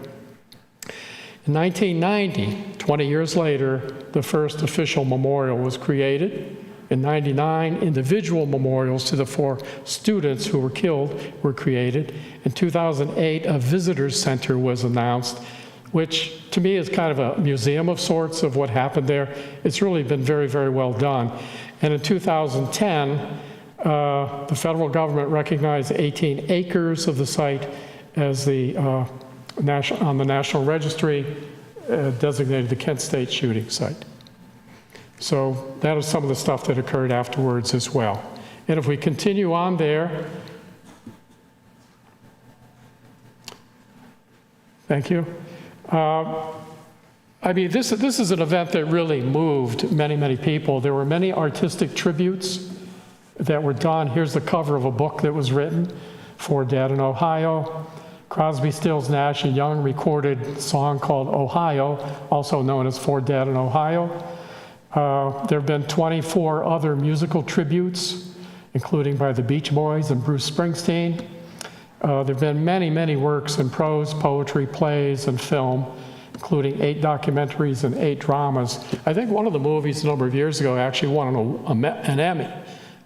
In 1990, 20 years later, the first official memorial was created. In 99, individual memorials to the 4 students who were killed were created. In 2008, a visitors center was announced, which to me is kind of a museum of sorts of what happened there. It's really been very, very well done. And in 2010, the federal government recognized 18 acres of the site as on the National Registry, designated the Kent State shooting site. So that is some of the stuff that occurred afterwards as well. And if we continue on there, thank you. I mean, this is an event that really moved many, many people. There were many artistic tributes that were done. Here's the cover of a book that was written, For Dead in Ohio. Crosby, Stills, Nash and Young recorded a song called Ohio, also known as For Dead in Ohio. There have been 24 other musical tributes, including by the Beach Boys and Bruce Springsteen. There have been many, many works in prose, poetry, plays, and film, including 8 documentaries and 8 dramas. I think one of the movies a number of years ago actually won an Emmy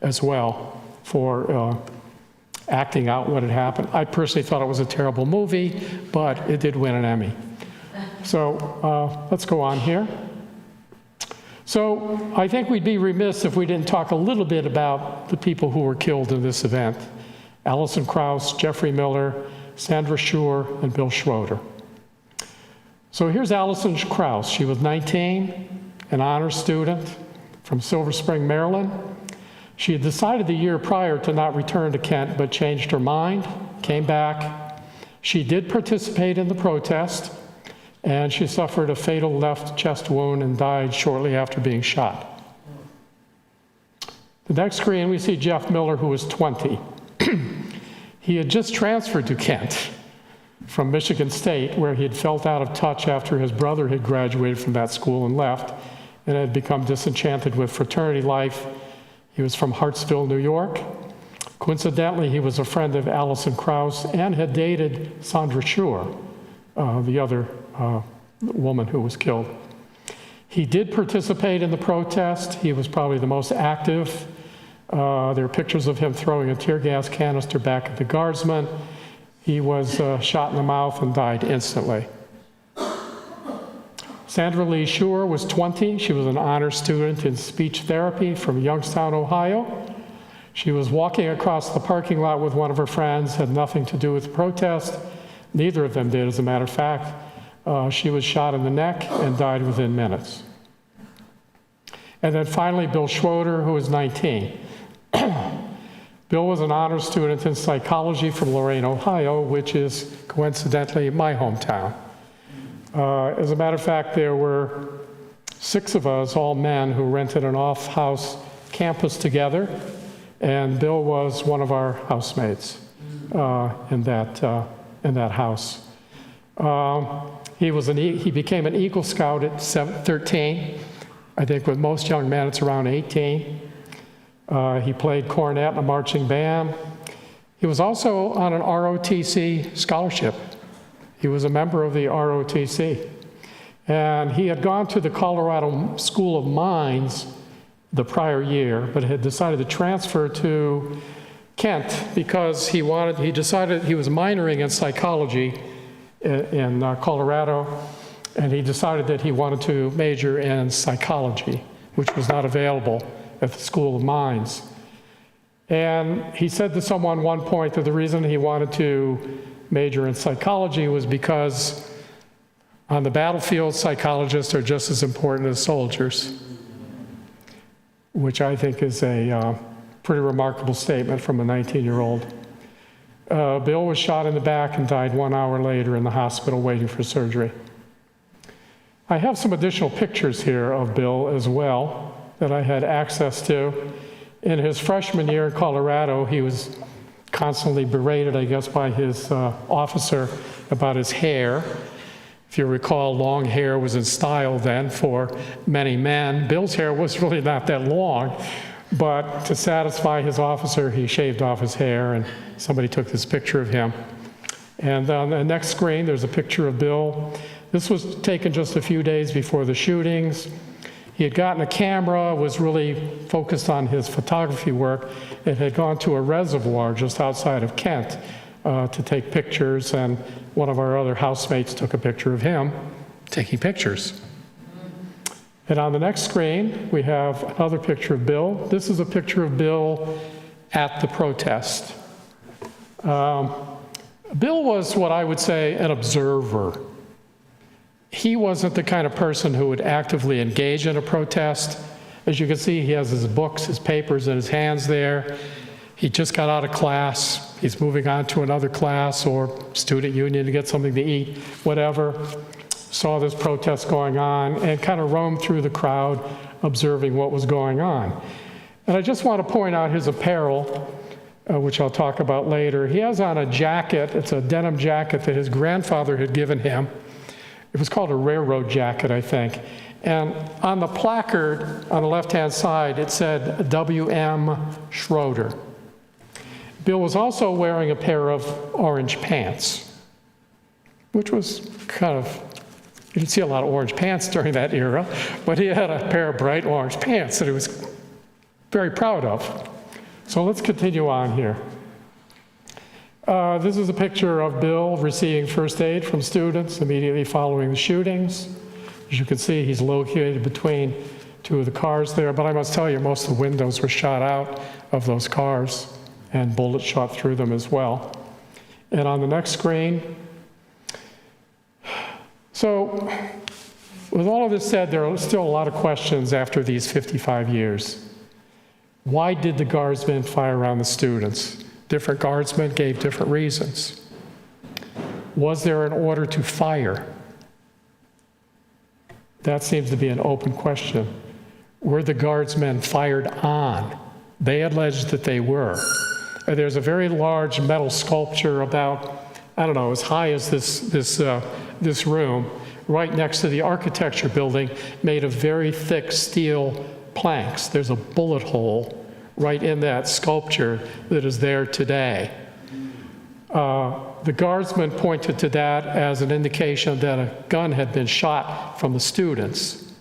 as well for acting out what had happened. I personally thought it was a terrible movie, but it did win an Emmy. So let's go on here. So I think we'd be remiss if we didn't talk a little bit about the people who were killed in this event. Alison Krauss, Jeffrey Miller, Sandra Schur, and Bill Schroeder. So here's Alison Krauss. She was 19, an honors student from Silver Spring, Maryland. She had decided the year prior to not return to Kent, but changed her mind, came back. She did participate in the protest, and she suffered a fatal left chest wound and died shortly after being shot. The next screen, we see Jeff Miller, who was 20. He had just transferred to Kent from Michigan State, where he had felt out of touch after his brother had graduated from that school and left, and had become disenchanted with fraternity life. He was from Hartsville, New York. Coincidentally, he was a friend of Alison Krauss and had dated Sandra Schur, the other woman who was killed. He did participate in the protest. He was probably the most active. There are pictures of him throwing a tear gas canister back at the guardsman. He was shot in the mouth and died instantly. Sandra Lee Schur was 20. She was an honors student in speech therapy from Youngstown, Ohio. She was walking across the parking lot with one of her friends, had nothing to do with the protest. Neither of them did, as a matter of fact. She was shot in the neck and died within minutes. And then finally, Bill Schroeder, who was 19. Bill was an honors student in psychology from Lorain, Ohio, which is coincidentally my hometown. As a matter of fact, there were 6 of us, all men, who rented an off-house campus together, and Bill was one of our housemates in that house. He became an Eagle Scout at 13. I think with most young men, it's around 18. He played cornet in a marching band. He was also on an ROTC scholarship. He was a member of the ROTC. And he had gone to the Colorado School of Mines the prior year, but had decided to transfer to Kent because he decided he was minoring in psychology in Colorado, and he decided that he wanted to major in psychology, which was not available at the School of Mines. And he said to someone one point that the reason he wanted to major in psychology was because on the battlefield, psychologists are just as important as soldiers, which I think is a pretty remarkable statement from a 19-year-old. Bill was shot in the back and died 1 hour later in the hospital waiting for surgery. I have some additional pictures here of Bill as well that I had access to. In his freshman year in Colorado, he was constantly berated, I guess, by his officer about his hair. If you recall, long hair was in style then for many men. Bill's hair was really not that long, but to satisfy his officer, he shaved off his hair, and somebody took this picture of him. And on the next screen, there's a picture of Bill. This was taken just a few days before the shootings. He had gotten a camera, was really focused on his photography work, and had gone to a reservoir just outside of Kent to take pictures, and one of our other housemates took a picture of him taking pictures. And on the next screen, we have another picture of Bill. This is a picture of Bill at the protest. Bill was what I would say an observer. He wasn't the kind of person who would actively engage in a protest. As you can see, he has his books, his papers in his hands there. He just got out of class. He's moving on to another class or student union to get something to eat, whatever. Saw this protest going on and kind of roamed through the crowd, observing what was going on. And I just want to point out his apparel, which I'll talk about later. He has on a jacket. It's a denim jacket that his grandfather had given him. It was called a railroad jacket, I think. And on the placard on the left-hand side, it said W.M. Schroeder. Bill was also wearing a pair of orange pants, which was kind of, you didn't see a lot of orange pants during that era, but he had a pair of bright orange pants that he was very proud of. So let's continue on here. This is a picture of Bill receiving first aid from students immediately following the shootings. As you can see, he's located between two of the cars there, but I must tell you, most of the windows were shot out of those cars, and bullets shot through them as well. And on the next screen, so with all of this said, there are still a lot of questions after these 55 years. Why did the guardsmen fire on the students? Different guardsmen gave different reasons. Was there an order to fire? That seems to be an open question. Were the guardsmen fired on? They alleged that they were. There's a very large metal sculpture about, I don't know, as high as this room, right next to the architecture building, made of very thick steel planks. There's a bullet hole right in that sculpture that is there today. The guardsmen pointed to that as an indication that a gun had been shot from the students.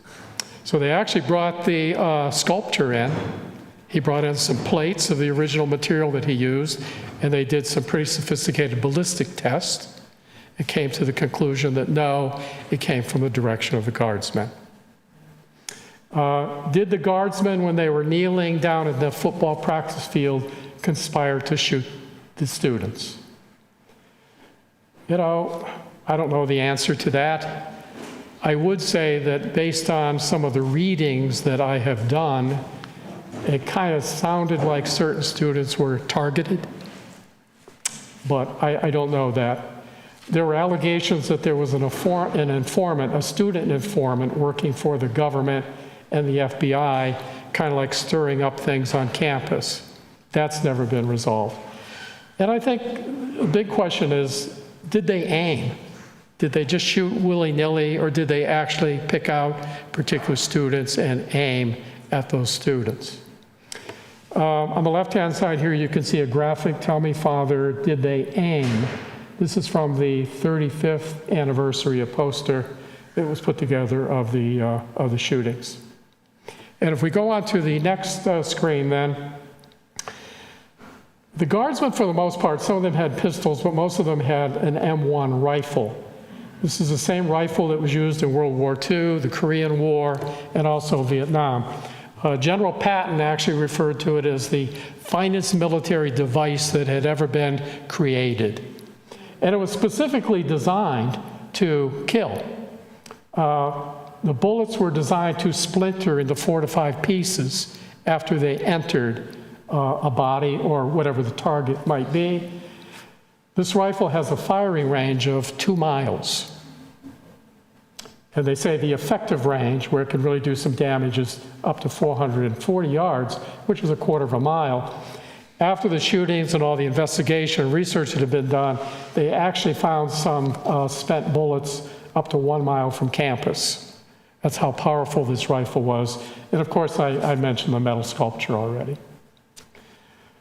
So they actually brought the sculptor in. He brought in some plates of the original material that he used, and they did some pretty sophisticated ballistic tests. It came to the conclusion that no, it came from the direction of the guardsmen. Did the guardsmen, when they were kneeling down at the football practice field, conspire to shoot the students? You know, I don't know the answer to that. I would say that based on some of the readings that I have done, it kind of sounded like certain students were targeted, but I don't know that. There were allegations that there was an informant, a student informant working for the government and the FBI, kind of like stirring up things on campus. That's never been resolved. And I think a big question is, did they aim? Did they just shoot willy-nilly, or did they actually pick out particular students and aim at those students? On the left-hand side here, you can see a graphic. Tell me, Father, did they aim? This is from the 35th anniversary, a poster that was put together of the shootings. And if we go on to the next screen then, the guardsmen, for the most part, some of them had pistols, but most of them had an M1 rifle. This is the same rifle that was used in World War II, the Korean War, and also Vietnam. General Patton actually referred to it as the finest military device that had ever been created. And it was specifically designed to kill. The bullets were designed to splinter into 4 to 5 pieces after they entered a body or whatever the target might be. This rifle has a firing range of 2 miles. And they say the effective range, where it can really do some damage, is up to 440 yards, which is a quarter of a mile. After the shootings and all the investigation and research that had been done, they actually found some spent bullets up to 1 mile from campus. That's how powerful this rifle was. And of course, I mentioned the metal sculpture already.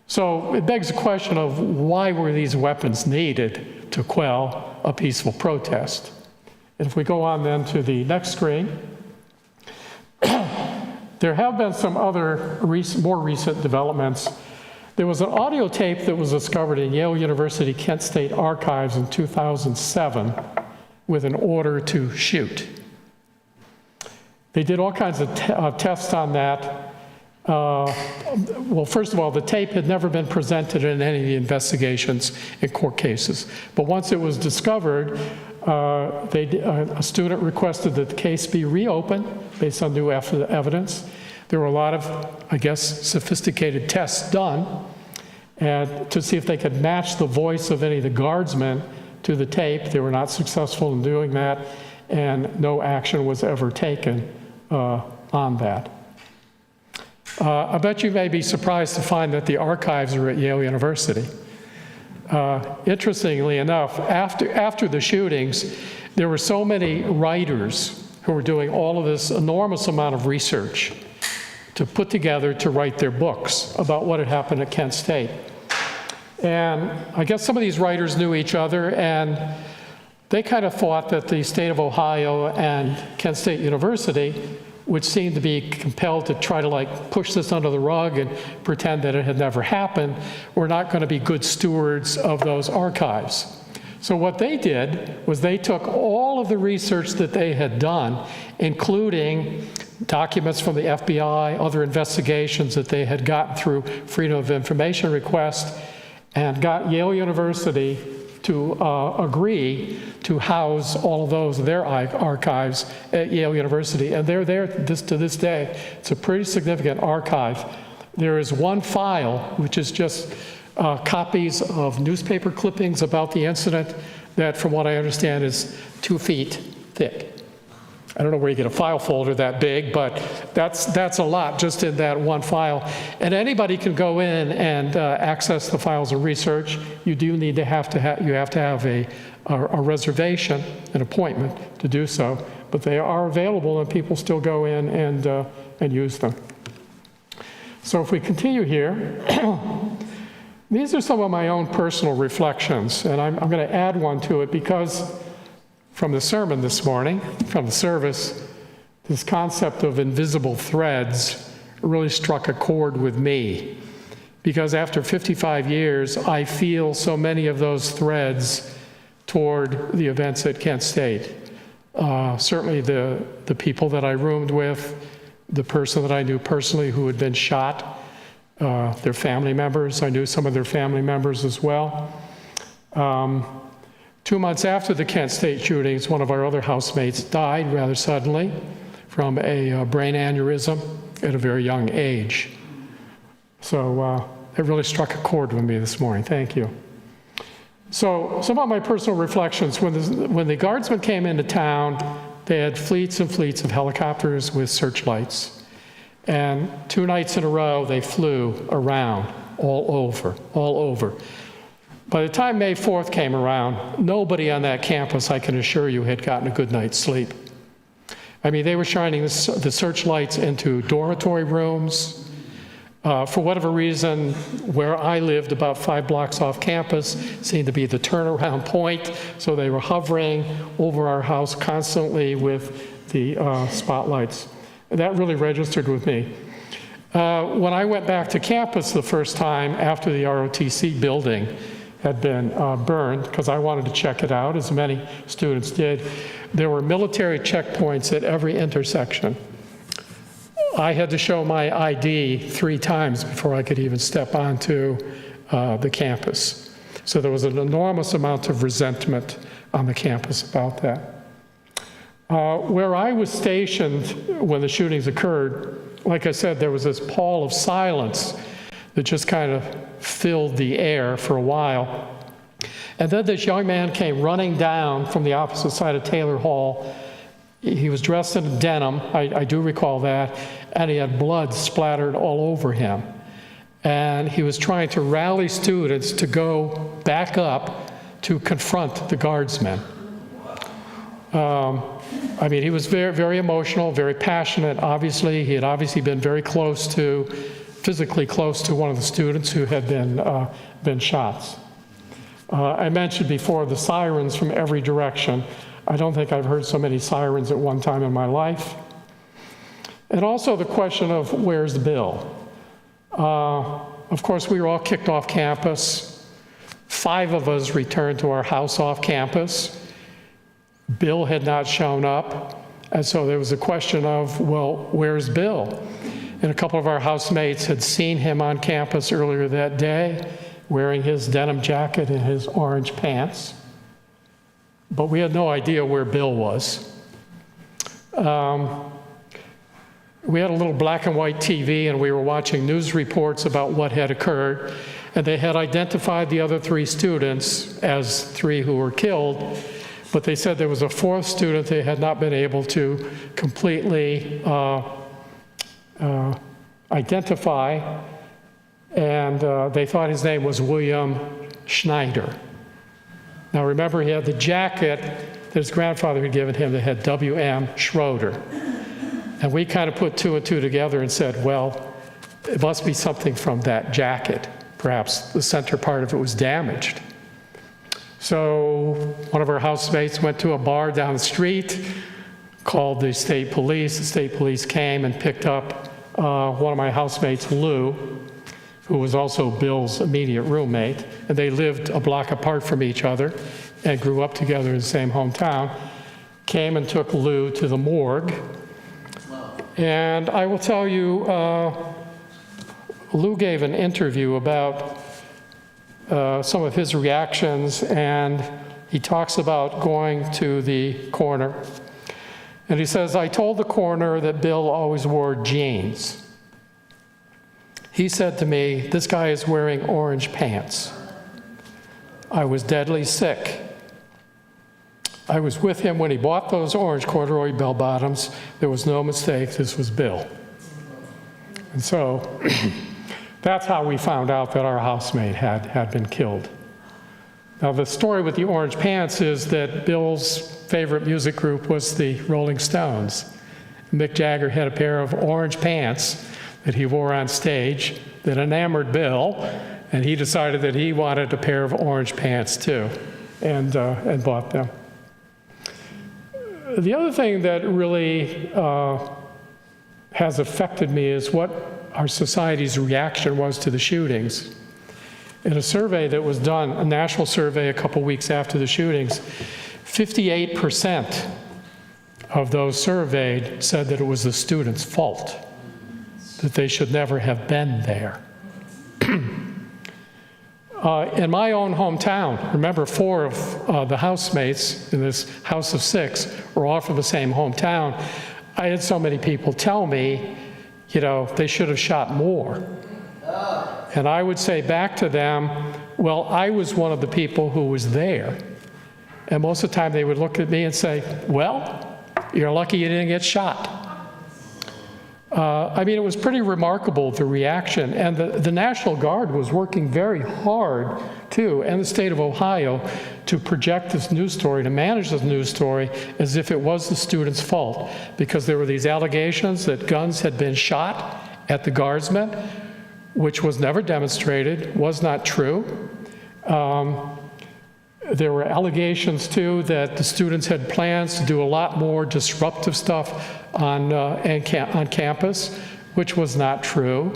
So it begs the question of why were these weapons needed to quell a peaceful protest? And if we go on then to the next screen, there have been some other more recent developments. There was an audio tape that was discovered in Yale University Kent State Archives in 2007 with an order to shoot. They did all kinds of tests on that. Well, first of all, the tape had never been presented in any of the investigations in court cases. But once it was discovered, a student requested that the case be reopened based on new evidence. There were a lot of, I guess, sophisticated tests done and to see if they could match the voice of any of the guardsmen to the tape. They were not successful in doing that, and no action was ever taken on that. I bet you may be surprised to find that the archives are at Yale University. Interestingly enough, after the shootings, there were so many writers who were doing all of this enormous amount of research to put together to write their books about what had happened at Kent State. And I guess some of these writers knew each other, and they kind of thought that the state of Ohio and Kent State University would seem to be compelled to try to push this under the rug and pretend that it had never happened. We're not going to be good stewards of those archives. So what they did was they took all of the research that they had done, including documents from the FBI, other investigations that they had gotten through Freedom of Information request, and got Yale University to agree to house all of those, their archives at Yale University. And they're there to this day. It's a pretty significant archive. There is one file, which is just copies of newspaper clippings about the incident that, from what I understand, is 2 feet thick. I don't know where you get a file folder that big, but that's a lot just in that one file. And anybody can go in and access the files and research. You do need to have a reservation, an appointment to do so. But they are available, and people still go in and use them. So if we continue here, these are some of my own personal reflections, and I'm going to add one to it because from the sermon this morning, from the service, this concept of invisible threads really struck a chord with me. Because after 55 years, I feel so many of those threads toward the events at Kent State. Certainly the people that I roomed with, the person that I knew personally who had been shot, their family members. I knew some of their family members as well. 2 months after the Kent State shootings, one of our other housemates died rather suddenly from a brain aneurysm at a very young age. So it really struck a chord with me this morning. Thank you. So some of my personal reflections, when the guardsmen came into town, they had fleets and fleets of helicopters with searchlights. And 2 nights in a row, they flew around all over. By the time May 4th came around, nobody on that campus, I can assure you, had gotten a good night's sleep. I mean, they were shining the searchlights into dormitory rooms. For whatever reason, where I lived, about 5 blocks off campus, seemed to be the turnaround point, so they were hovering over our house constantly with the spotlights. That really registered with me. When I went back to campus the first time after the ROTC building had been burned, because I wanted to check it out, as many students did, there were military checkpoints at every intersection. I had to show my ID 3 times before I could even step onto the campus. So there was an enormous amount of resentment on the campus about that. Where I was stationed when the shootings occurred, like I said, there was this pall of silence that just kind of filled the air for a while. And then this young man came running down from the opposite side of Taylor Hall. He was dressed in denim, I do recall that, and he had blood splattered all over him. And he was trying to rally students to go back up to confront the guardsmen. I mean, he was very, very emotional, very passionate. Obviously, he had obviously been very physically close to one of the students who had been shot. I mentioned before the sirens from every direction. I don't think I've heard so many sirens at one time in my life. And also the question of where's Bill? Of course, we were all kicked off campus. 5 of us returned to our house off campus. Bill had not shown up. And so there was a question of, well, where's Bill? And a couple of our housemates had seen him on campus earlier that day, wearing his denim jacket and his orange pants. But we had no idea where Bill was. We had a little black and white TV, and we were watching news reports about what had occurred. And they had identified the other 3 students as 3 who were killed, but they said there was a 4th student they had not been able to completely identify, and they thought his name was William Schneider. Now remember, he had the jacket that his grandfather had given him that had W.M. Schroeder. And we kind of put 2 and 2 together and said, well, it must be something from that jacket. Perhaps the center part of it was damaged. So one of our housemates went to a bar down the street, called the state police. The state police came and picked up one of my housemates, Lou, who was also Bill's immediate roommate, and they lived a block apart from each other and grew up together in the same hometown, came and took Lou to the morgue. And I will tell you, Lou gave an interview about some of his reactions, and he talks about going to the coroner. And he says, I told the coroner that Bill always wore jeans. He said to me, this guy is wearing orange pants. I was deadly sick. I was with him when he bought those orange corduroy bell-bottoms. There was no mistake, this was Bill. And so that's how we found out that our housemate had been killed. Now the story with the orange pants is that Bill's favorite music group was the Rolling Stones. Mick Jagger had a pair of orange pants that he wore on stage that enamored Bill, and he decided that he wanted a pair of orange pants too, and bought them. The other thing that really has affected me is what our society's reaction was to the shootings. In a survey that was done, a national survey a couple weeks after the shootings, 58% of those surveyed said that it was the students' fault, that they should never have been there. In my own hometown, remember 4 of the housemates in this house of 6 were all from the same hometown. I had so many people tell me, you know, they should have shot more. And I would say back to them, well, I was one of the people who was there. And most of the time they would look at me and say, well, you're lucky you didn't get shot. I mean, it was pretty remarkable, the reaction. And the National Guard was working very hard, too, and the state of Ohio, to project this news story, to manage this news story as if it was the students' fault, because there were these allegations that guns had been shot at the guardsmen, which was never demonstrated, was not true. There were allegations, too, that the students had plans to do a lot more disruptive stuff on campus, which was not true.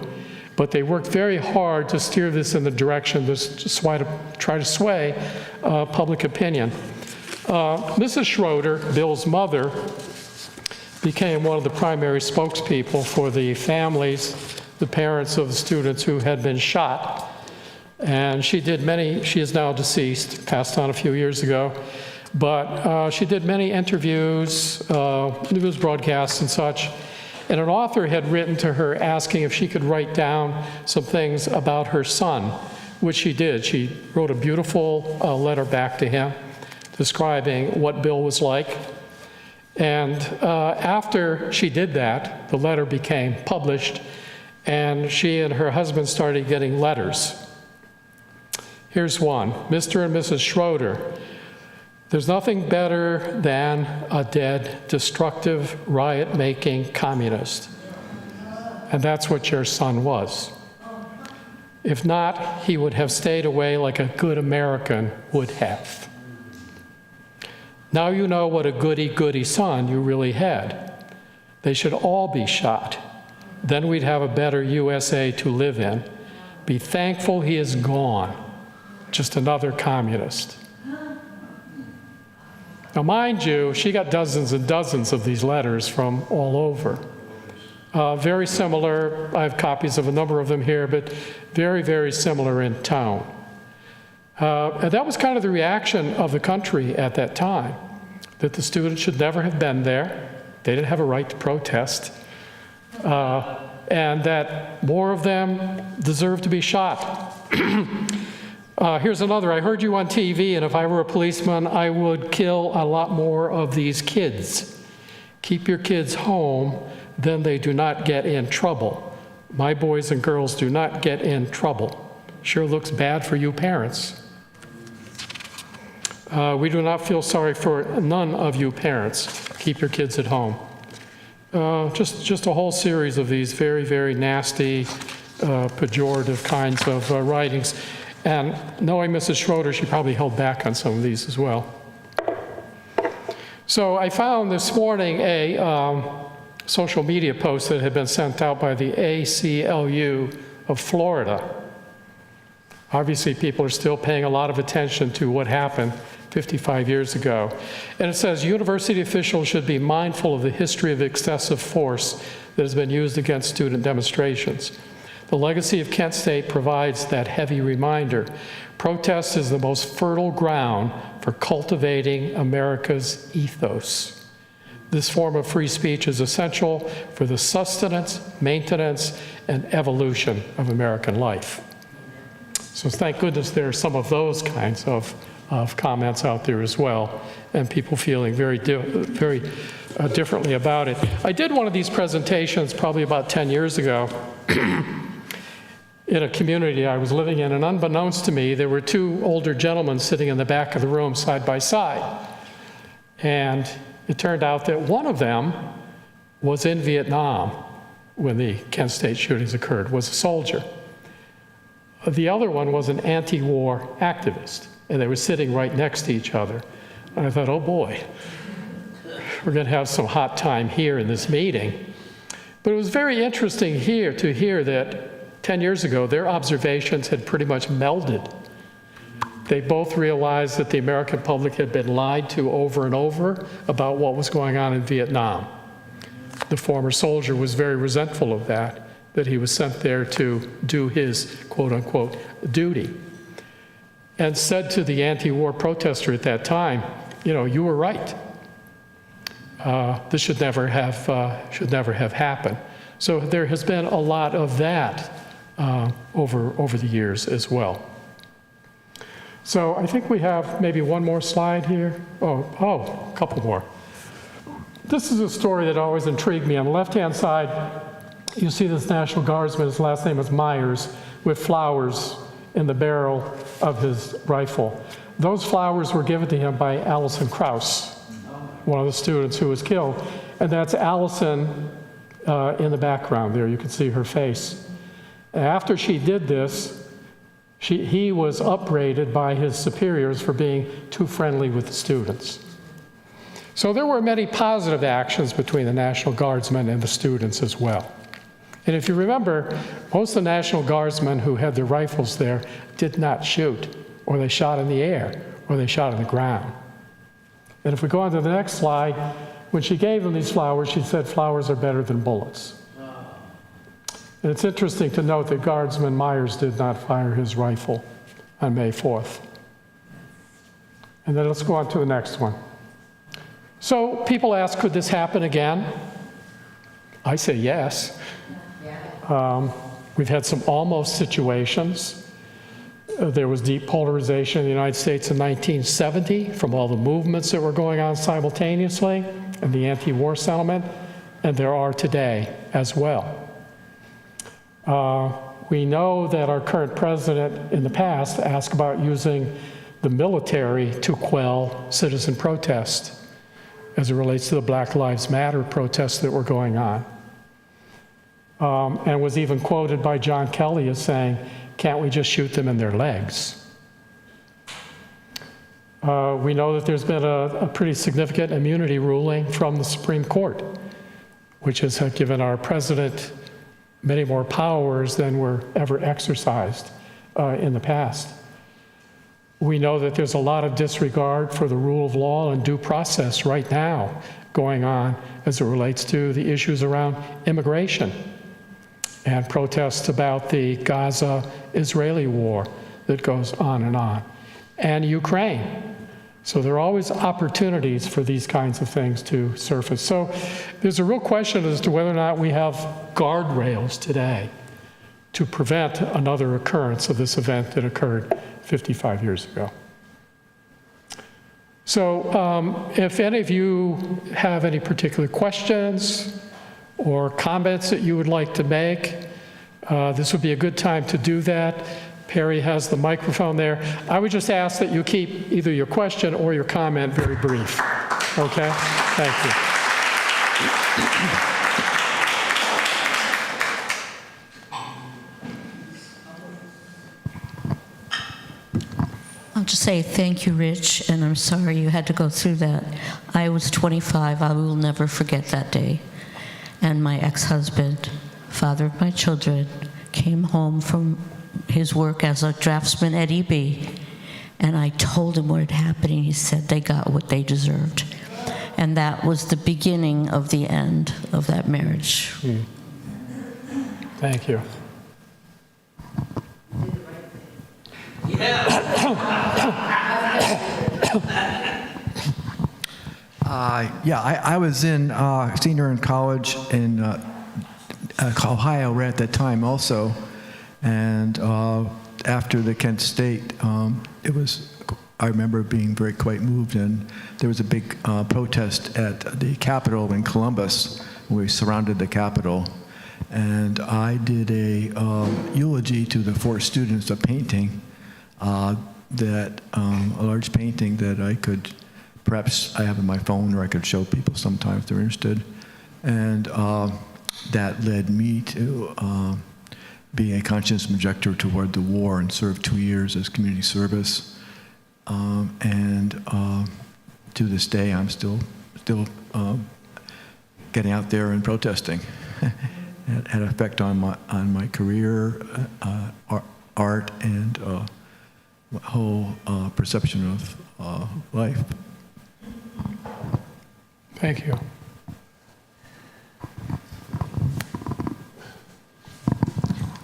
But they worked very hard to steer this in the direction to try to sway public opinion. Mrs. Schroeder, Bill's mother, became one of the primary spokespeople for the families, the parents of the students who had been shot. And she is now deceased, passed on a few years ago, but she did many interviews, news broadcasts and such. And an author had written to her asking if she could write down some things about her son, which she did. She wrote a beautiful letter back to him describing what Bill was like. And after she did that, the letter became published, and she and her husband started getting letters. Here's one. Mr. and Mrs. Schroeder, there's nothing better than a dead, destructive, riot-making communist. And that's what your son was. If not, he would have stayed away like a good American would have. Now you know what a goody-goody son you really had. They should all be shot. Then we'd have a better USA to live in. Be thankful he is gone. Just another communist. Now, mind you, she got dozens and dozens of these letters from all over. Very similar, I have copies of a number of them here, but very, very similar in tone. And that was kind of the reaction of the country at that time, that the students should never have been there. They didn't have a right to protest. And that more of them deserved to be shot. Here's another. I heard you on TV, and if I were a policeman, I would kill a lot more of these kids. Keep your kids home, then they do not get in trouble. My boys and girls do not get in trouble. Sure looks bad for you parents. We do not feel sorry for none of you parents. Keep your kids at home. Just a whole series of these very, very nasty, pejorative kinds of writings. And knowing Mrs. Schroeder, she probably held back on some of these as well. So I found this morning a social media post that had been sent out by the ACLU of Florida. Obviously, people are still paying a lot of attention to what happened 55 years ago. And it says, university officials should be mindful of the history of excessive force that has been used against student demonstrations. The legacy of Kent State provides that heavy reminder. Protest is the most fertile ground for cultivating America's ethos. This form of free speech is essential for the sustenance, maintenance, and evolution of American life. So thank goodness there are some of those kinds of comments out there as well, and people feeling very differently about it. I did one of these presentations probably about 10 years ago in a community I was living in, and unbeknownst to me, there were two older gentlemen sitting in the back of the room side by side. And it turned out that one of them was in Vietnam when the Kent State shootings occurred, was a soldier. The other one was an anti-war activist, and they were sitting right next to each other. And I thought, oh boy, we're going to have some hot time here in this meeting. But it was very interesting here to hear that 10 years ago, their observations had pretty much melded. They both realized that the American public had been lied to over and over about what was going on in Vietnam. The former soldier was very resentful of that he was sent there to do his quote-unquote duty, and said to the anti-war protester at that time, you know, you were right. This should never have happened. So there has been a lot of that over the years as well. So I think we have maybe one more slide here. Oh, a couple more. This is a story that always intrigued me. On the left-hand side, you see this National Guardsman, his last name is Myers, with flowers in the barrel of his rifle. Those flowers were given to him by Allison Krauss, one of the students who was killed. And that's Allison in the background there. You can see her face. After she did this, he was upbraided by his superiors for being too friendly with the students. So there were many positive actions between the National Guardsmen and the students as well. And if you remember, most of the National Guardsmen who had their rifles there did not shoot, or they shot in the air, or they shot on the ground. And if we go on to the next slide, when she gave them these flowers, she said flowers are better than bullets. And it's interesting to note that Guardsman Myers did not fire his rifle on May 4th. And then let's go on to the next one. So people ask, could this happen again? I say yes. We've had some almost situations. There was deep polarization in the United States in 1970 from all the movements that were going on simultaneously and the anti-war settlement, and there are today as well. We know that our current president in the past asked about using the military to quell citizen protest as it relates to the Black Lives Matter protests that were going on. And was even quoted by John Kelly as saying, can't we just shoot them in their legs? We know that there's been a pretty significant immunity ruling from the Supreme Court, which has given our president many more powers than were ever exercised in the past. We know that there's a lot of disregard for the rule of law and due process right now going on as it relates to the issues around immigration and protests about the Gaza-Israeli war that goes on, and Ukraine. So there are always opportunities for these kinds of things to surface. So there's a real question as to whether or not we have guardrails today to prevent another occurrence of this event that occurred 55 years ago. So if any of you have any particular questions or comments that you would like to make, this would be a good time to do that. Perry has the microphone there. I would just ask that you keep either your question or your comment very brief. Okay? Thank you. I'll just say thank you, Rich, and I'm sorry you had to go through that. I was 25. I will never forget that day. And my ex-husband, father of my children, came home from his work as a draftsman at EB, and I told him what had happened, and he said they got what they deserved. And that was the beginning of the end of that marriage. Thank you. I was in senior in college in Ohio right at that time also, and after the Kent State, I remember being quite moved, and there was a big protest at the Capitol in Columbus. We surrounded the Capitol, and I did a eulogy to the 4 students, a painting a large painting that I could, perhaps I have on my phone, or I could show people sometime if they're interested. And that led me to being a conscience objector toward the war and served 2 years as community service. To this day, I'm still getting out there and protesting. It had an effect on my career, art, and whole perception of life. Thank you.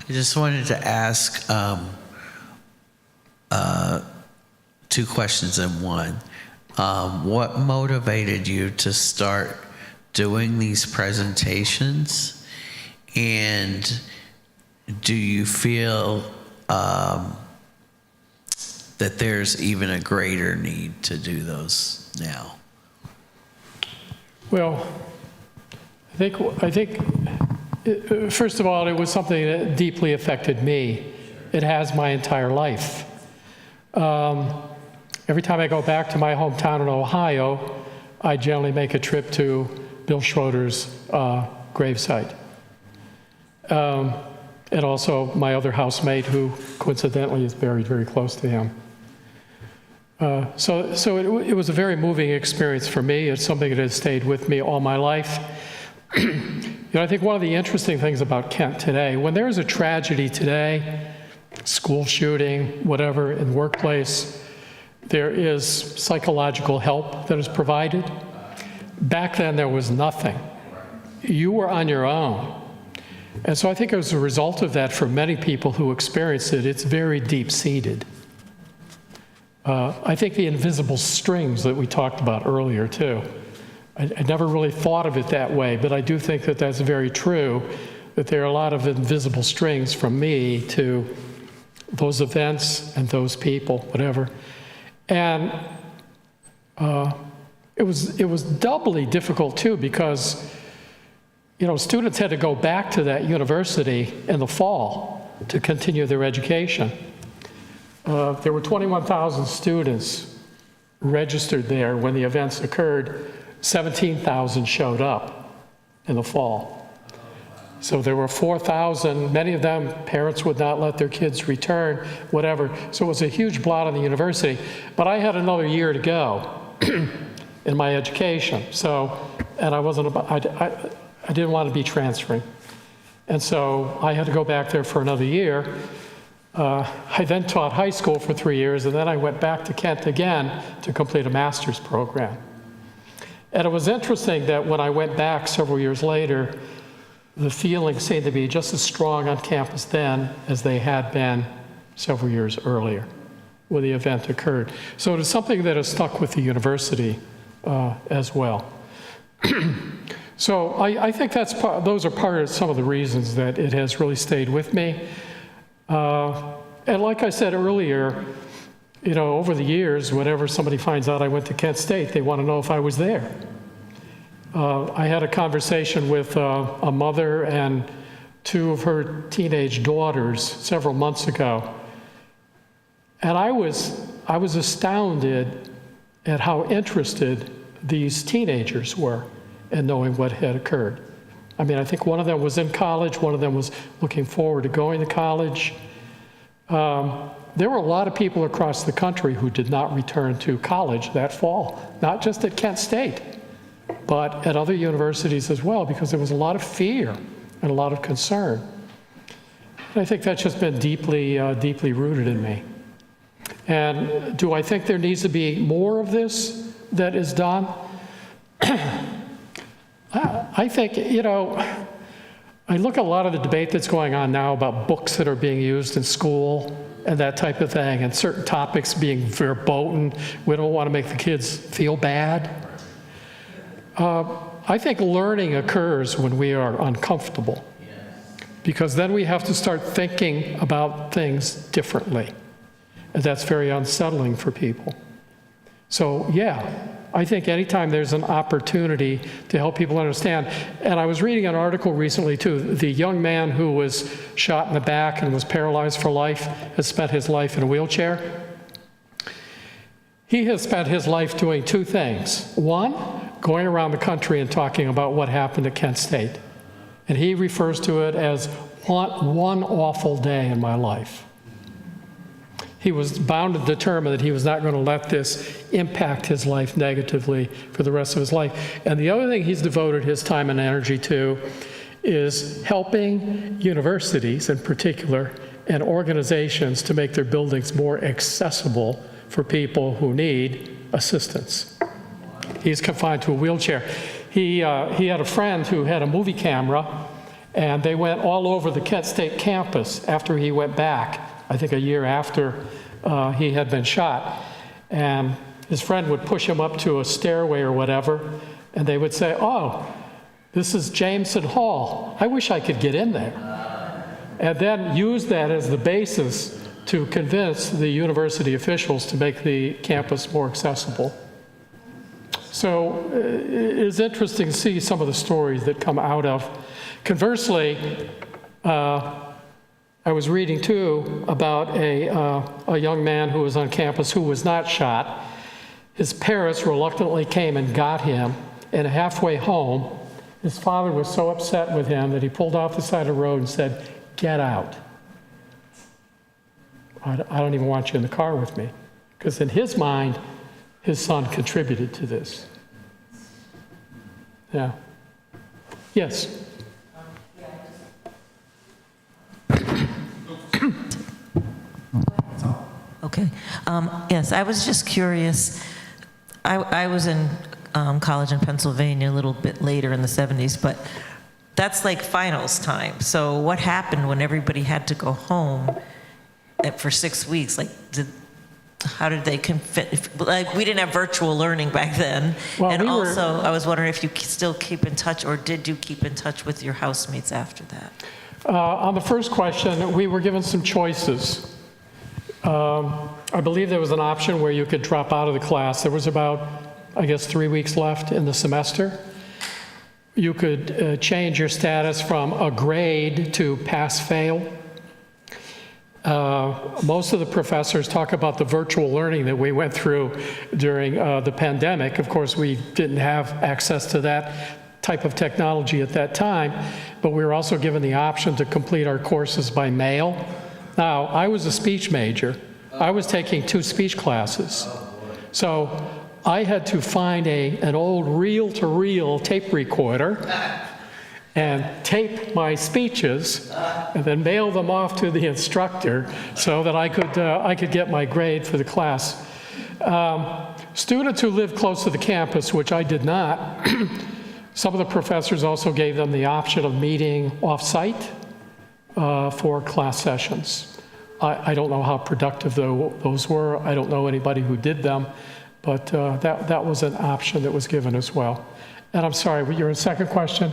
I just wanted to ask 2 questions in one. What motivated you to start doing these presentations? And do you feel that there's even a greater need to do those now? Well, I think First of all, it was something that deeply affected me. It has my entire life. Every time I go back to my hometown in Ohio, I generally make a trip to Bill Schroeder's gravesite. And also my other housemate, who coincidentally is buried very close to him. So it was a very moving experience for me. It's something that has stayed with me all my life. I think one of the interesting things about Kent today, when there is a tragedy today, school shooting, whatever, in the workplace, there is psychological help that is provided. Back then, there was nothing. You were on your own. And so I think as a result of that, for many people who experienced it, it's very deep-seated. I think the invisible strings that we talked about earlier, too. I never really thought of it that way, but I do think that that's very true, that there are a lot of invisible strings from me to those events and those people, whatever. And it was doubly difficult, too, because students had to go back to that university in the fall to continue their education. There were 21,000 students registered there when the events occurred. 17,000 showed up in the fall. So there were 4,000, many of them, parents would not let their kids return, whatever. So it was a huge blot on the university. But I had another year to go in my education. And I didn't want to be transferring. And so I had to go back there for another year. I then taught high school for 3 years, and then I went back to Kent again to complete a master's program. And it was interesting that when I went back several years later, the feelings seemed to be just as strong on campus then as they had been several years earlier when the event occurred. So it is something that has stuck with the university as well. So I think those are part of some of the reasons that it has really stayed with me. And like I said earlier, over the years, whenever somebody finds out I went to Kent State, they want to know if I was there. I had a conversation with a mother and two of her teenage daughters several months ago. And I was astounded at how interested these teenagers were in knowing what had occurred. I mean, I think one of them was in college, one of them was looking forward to going to college. There were a lot of people across the country who did not return to college that fall, not just at Kent State, but at other universities as well, because there was a lot of fear and a lot of concern. And I think that's just been deeply, deeply rooted in me. And do I think there needs to be more of this that is done? I think, I look at a lot of the debate that's going on now about books that are being used in school and that type of thing, and certain topics being verboten. We don't want to make the kids feel bad. I think learning occurs when we are uncomfortable, because then we have to start thinking about things differently, and that's very unsettling for people. So, yeah. I think anytime there's an opportunity to help people understand, and I was reading an article recently too, the young man who was shot in the back and was paralyzed for life has spent his life in a wheelchair. He has spent his life doing two things. One, going around the country and talking about what happened at Kent State. And he refers to it as one awful day in my life. He was bound and determined that he was not going to let this impact his life negatively for the rest of his life. And the other thing he's devoted his time and energy to is helping universities in particular and organizations to make their buildings more accessible for people who need assistance. He's confined to a wheelchair. He had a friend who had a movie camera, and they went all over the Kent State campus after he went back, I think a year after he had been shot. And his friend would push him up to a stairway or whatever, and they would say, "Oh, this is Jameson Hall. I wish I could get in there." And then use that as the basis to convince the university officials to make the campus more accessible. So it's interesting to see some of the stories that come out of Conversely, I was reading too about a young man who was on campus who was not shot. His parents reluctantly came and got him, and halfway home, his father was so upset with him that he pulled off the side of the road and said, "Get out. I don't even want you in the car with me." Because in his mind, his son contributed to this. Yeah. Yes. Okay. Yes, I was just curious. I was in college in Pennsylvania a little bit later in the 70s, but that's like finals time. So what happened when everybody had to go home for 6 weeks? Like, how did they like, we didn't have virtual learning back then. Well, and we were- also, I was wondering if you still keep in touch, or did you keep in touch with your housemates after that? On the first question, we were given some choices. I believe there was an option where you could drop out of the class. There was about, I guess, 3 weeks left in the semester. You could change your status from a grade to pass-fail. Most of the professors talk about the virtual learning that we went through during the pandemic. Of course, we didn't have access to that type of technology at that time, but we were also given the option to complete our courses by mail. Now, I was a speech major. I was taking 2 speech classes. So I had to find an old reel-to-reel tape recorder and tape my speeches and then mail them off to the instructor so that I could get my grade for the class. Students who lived close to the campus, which I did not, some of the professors also gave them the option of meeting off-site for class sessions. I don't know how productive those were. I don't know anybody who did them, but that was an option that was given as well. And I'm sorry, your second question?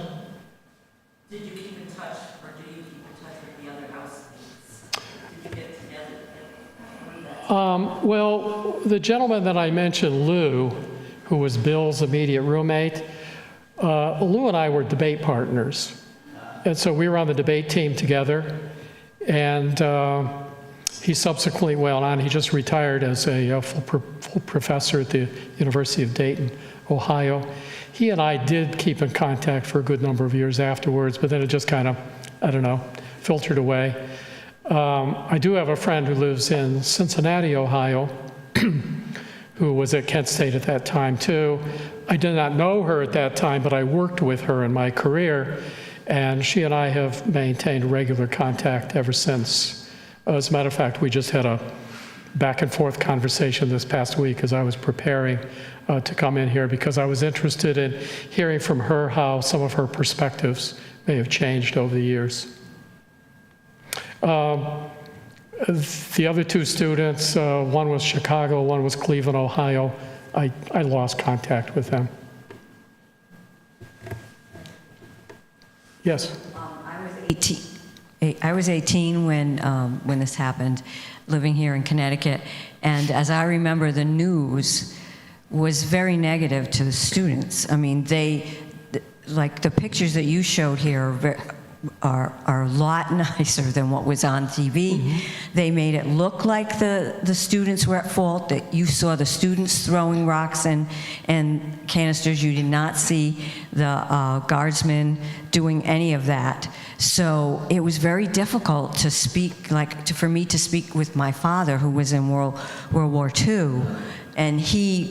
Did you keep in touch, or do you keep in touch with the other housemates? Did you get together? Well, the gentleman that I mentioned, Lou, who was Bill's immediate roommate, Lou and I were debate partners. And so we were on the debate team together. And he subsequently went on. He just retired as a full professor at the University of Dayton, Ohio. He and I did keep in contact for a good number of years afterwards, but then it just kind of, I don't know, filtered away. I do have a friend who lives in Cincinnati, Ohio, who was at Kent State at that time too. I did not know her at that time, but I worked with her in my career, and she and I have maintained regular contact ever since. As a matter of fact, we just had a back and forth conversation this past week as I was preparing to come in here, because I was interested in hearing from her how some of her perspectives may have changed over the years. The other 2 students, one was Chicago, one was Cleveland, Ohio. I lost contact with them. Yes? I was 18 when this happened, living here in Connecticut. And as I remember, the news was very negative to the students. I mean, like the pictures that you showed here are a lot nicer than what was on TV. Mm-hmm. They made it look like the students were at fault, that you saw the students throwing rocks and canisters. You did not see the guardsmen doing any of that. So it was very difficult to speak, for me to speak with my father, who was in World War II, and he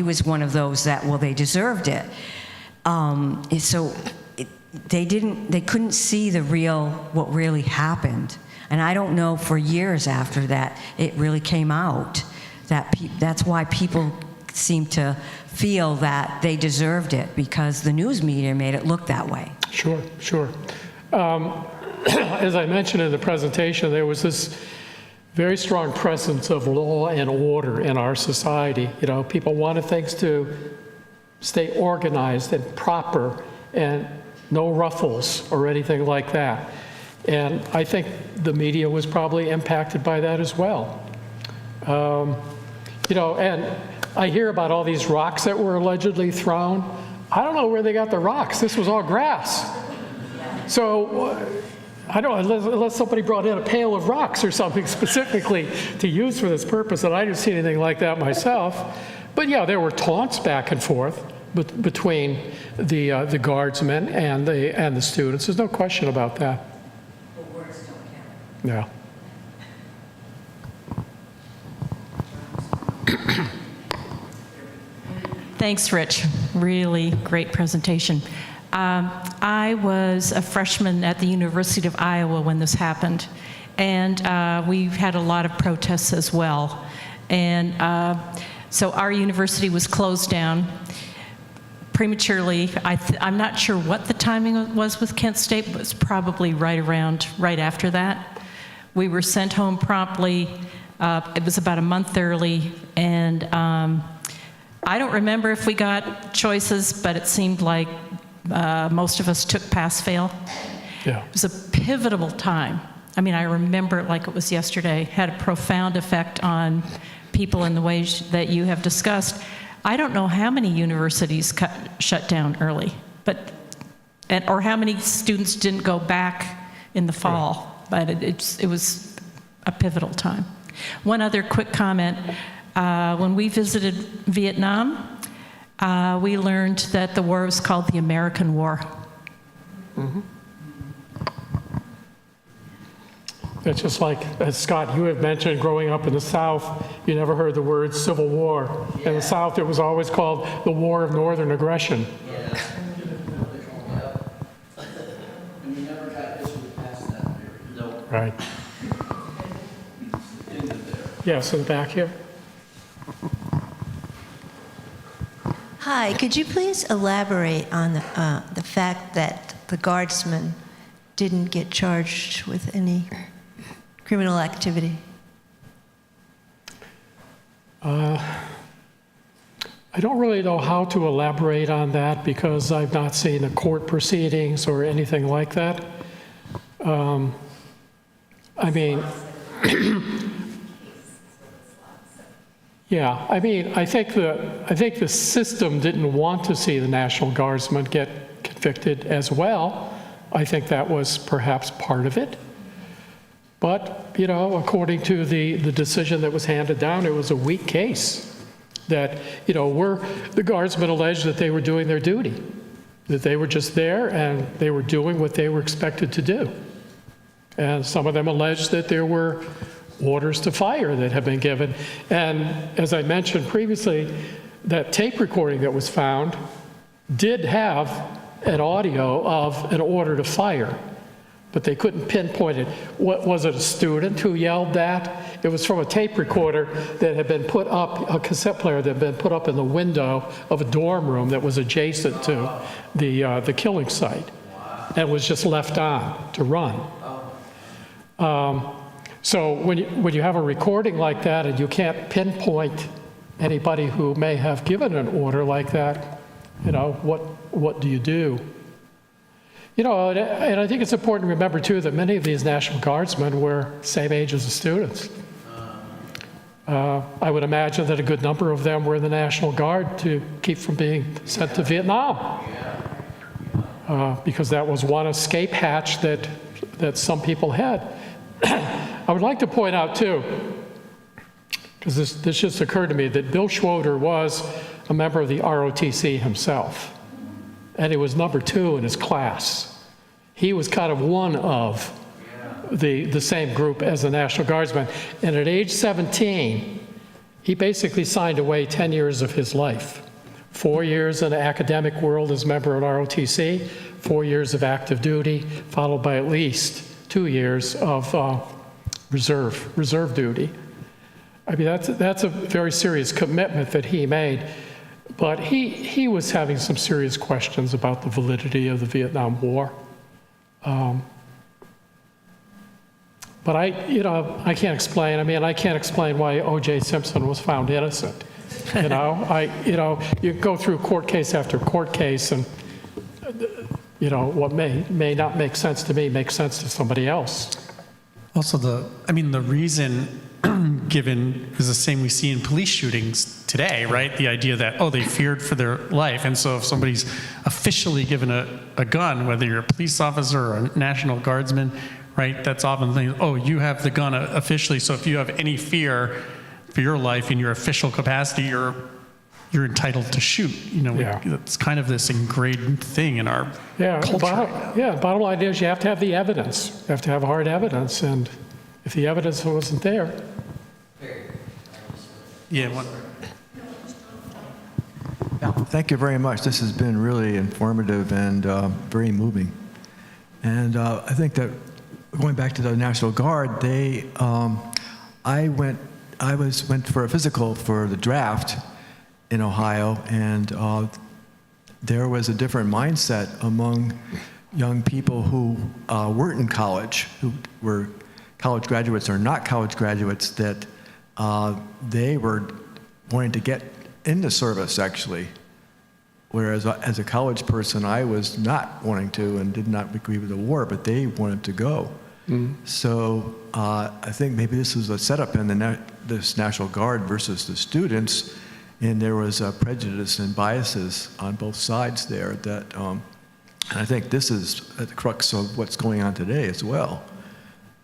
was one of those that, well, they deserved it. So they couldn't see what really happened. And I don't know, for years after that, it really came out. That's why people seem to feel that they deserved it, because the news media made it look that way. Sure. As I mentioned in the presentation, there was this very strong presence of law and order in our society. You know, people wanted things to stay organized and proper, and no ruffles or anything like that. And I think the media was probably impacted by that as well. And I hear about all these rocks that were allegedly thrown. I don't know where they got the rocks. This was all grass. So, I don't know, unless somebody brought in a pail of rocks or something specifically to use for this purpose, and I didn't see anything like that myself. But yeah, there were taunts back and forth between the guardsmen and the students. There's no question about that. But words don't count. Yeah. Thanks, Rich. Really great presentation. I was a freshman at the University of Iowa when this happened, and we've had a lot of protests as well. And so our university was closed down prematurely. I'm not sure what the timing was with Kent State, but it's probably right after that. We were sent home promptly. It was about a month early, and I don't remember if we got choices, but it seemed like most of us took pass-fail. Yeah. It was a pivotal time. I mean, I remember it like it was yesterday. Had a profound effect on people in the ways that you have discussed. I don't know how many universities shut down early, or how many students didn't go back in the fall, but it was a pivotal time. One other quick comment. When we visited Vietnam, we learned that the war was called the American War. Mm-hmm. It's just like, as Scott, you have mentioned, growing up in the South, you never heard the word Civil War. In the South, it was always called the War of Northern Aggression. And you never got issued past that period. No. Right. Yes, in the back here. Hi, could you please elaborate on the fact that the guardsmen didn't get charged with any criminal activity? I don't really know how to elaborate on that because I've not seen the court proceedings or anything like that. I mean, yeah, I mean, I think the system didn't want to see the National Guardsmen get convicted as well. I think that was perhaps part of it. But, you know, according to the decision that was handed down, it was a weak case. That, you know, the guardsmen alleged that they were doing their duty, that they were just there and they were doing what they were expected to do. And some of them alleged that there were orders to fire that have been given. And as I mentioned previously, that tape recording that was found did have an audio of an order to fire, but they couldn't pinpoint it. Was it a student who yelled that? It was from a tape recorder that had been put up, a cassette player that had been put up in the window of a dorm room that was adjacent to the killing site, and was just left on to run. So when you have a recording like that and you can't pinpoint anybody who may have given an order like that, you know, what do you do? You know, and I think it's important to remember, too, that many of these National Guardsmen were the same age as the students. I would imagine that a good number of them were in the National Guard to keep from being sent to Vietnam. Because that was one escape hatch that some people had. I would like to point out, too, because this just occurred to me, that Bill Schroeder was a member of the ROTC himself. And he was number 2 in his class. He was kind of one of the same group as the National Guardsmen. And at age 17, he basically signed away 10 years of his life. 4 years in the academic world as a member of ROTC, 4 years of active duty, followed by at least 2 years of reserve duty. I mean, that's a very serious commitment that he made. But he was having some serious questions about the validity of the Vietnam War. But I can't explain. I mean, I can't explain why O.J. Simpson was found innocent. You go through court case after court case, and what may not make sense to me makes sense to somebody else. Also, the reason given is the same we see in police shootings. today, right? The idea that, oh, they feared for their life. And so if somebody's officially given a gun, whether you're a police officer or a National Guardsman, right, that's often the thing, oh, you have the gun officially, so if you have any fear for your life in your official capacity, you're entitled to shoot. You know, Yeah. it's kind of this ingrained thing in our culture. Bottom line is you have to have the evidence. You have to have hard evidence, and if the evidence wasn't there, Yeah, one. Thank you very much. This has been really informative and very moving. And I think that going back to the National Guard, I went for a physical for the draft in Ohio, and there was a different mindset among young people who weren't in college, who were college graduates or not college graduates, that they were wanting to get into service, actually. Whereas as a college person, I was not wanting to and did not agree with the war, but they wanted to go. So I think maybe this was a setup in this National Guard versus the students, and there was a prejudice and biases on both sides there that, and I think this is at the crux of what's going on today as well,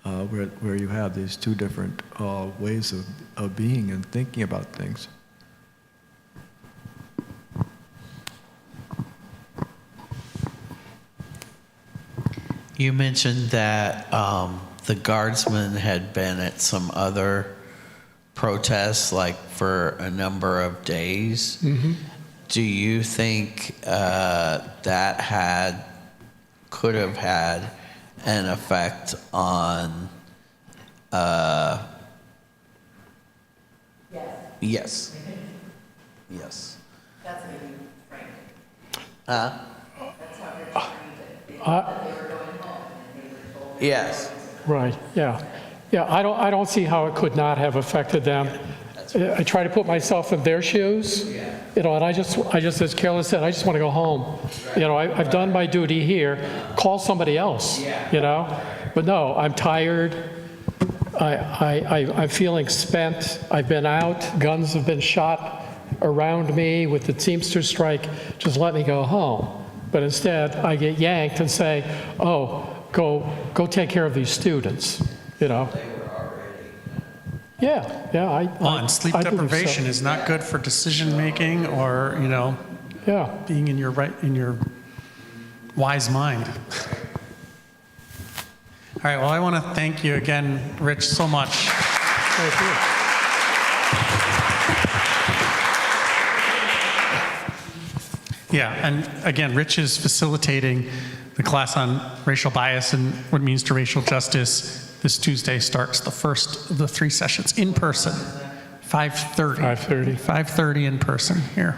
where you have these two different ways of being and thinking about things. You mentioned that the guardsmen had been at some other protests, like for a number of days. Do you think that could have had an effect on? Yes. Yes. That's how you framed it. That's how Rich framed it. That they were going home and they were told. Yes. right, yeah. Yeah, I don't see how it could not have affected them. I try to put myself in their shoes, you know, and I just, as Carolyn said, I just want to go home. You know, I've done my duty here, call somebody else, you know? But no, I'm tired, I'm feeling spent, I've been out, guns have been shot around me with the Teamsters strike, just let me go home. But instead, I get yanked and say, oh, go take care of these students, you know? Yeah. And sleep I believe so. deprivation is not good for decision making or, you know, Yeah. being in your wise mind. All right, well, I want to thank you again, Rich, so much. Thank you. Yeah, and again, Rich is facilitating the class on racial bias and what it means to racial justice. This Tuesday starts the first of the 3 sessions in person, 5:30. 5:30. 5:30 in person here.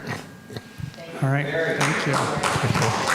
All right, thank you.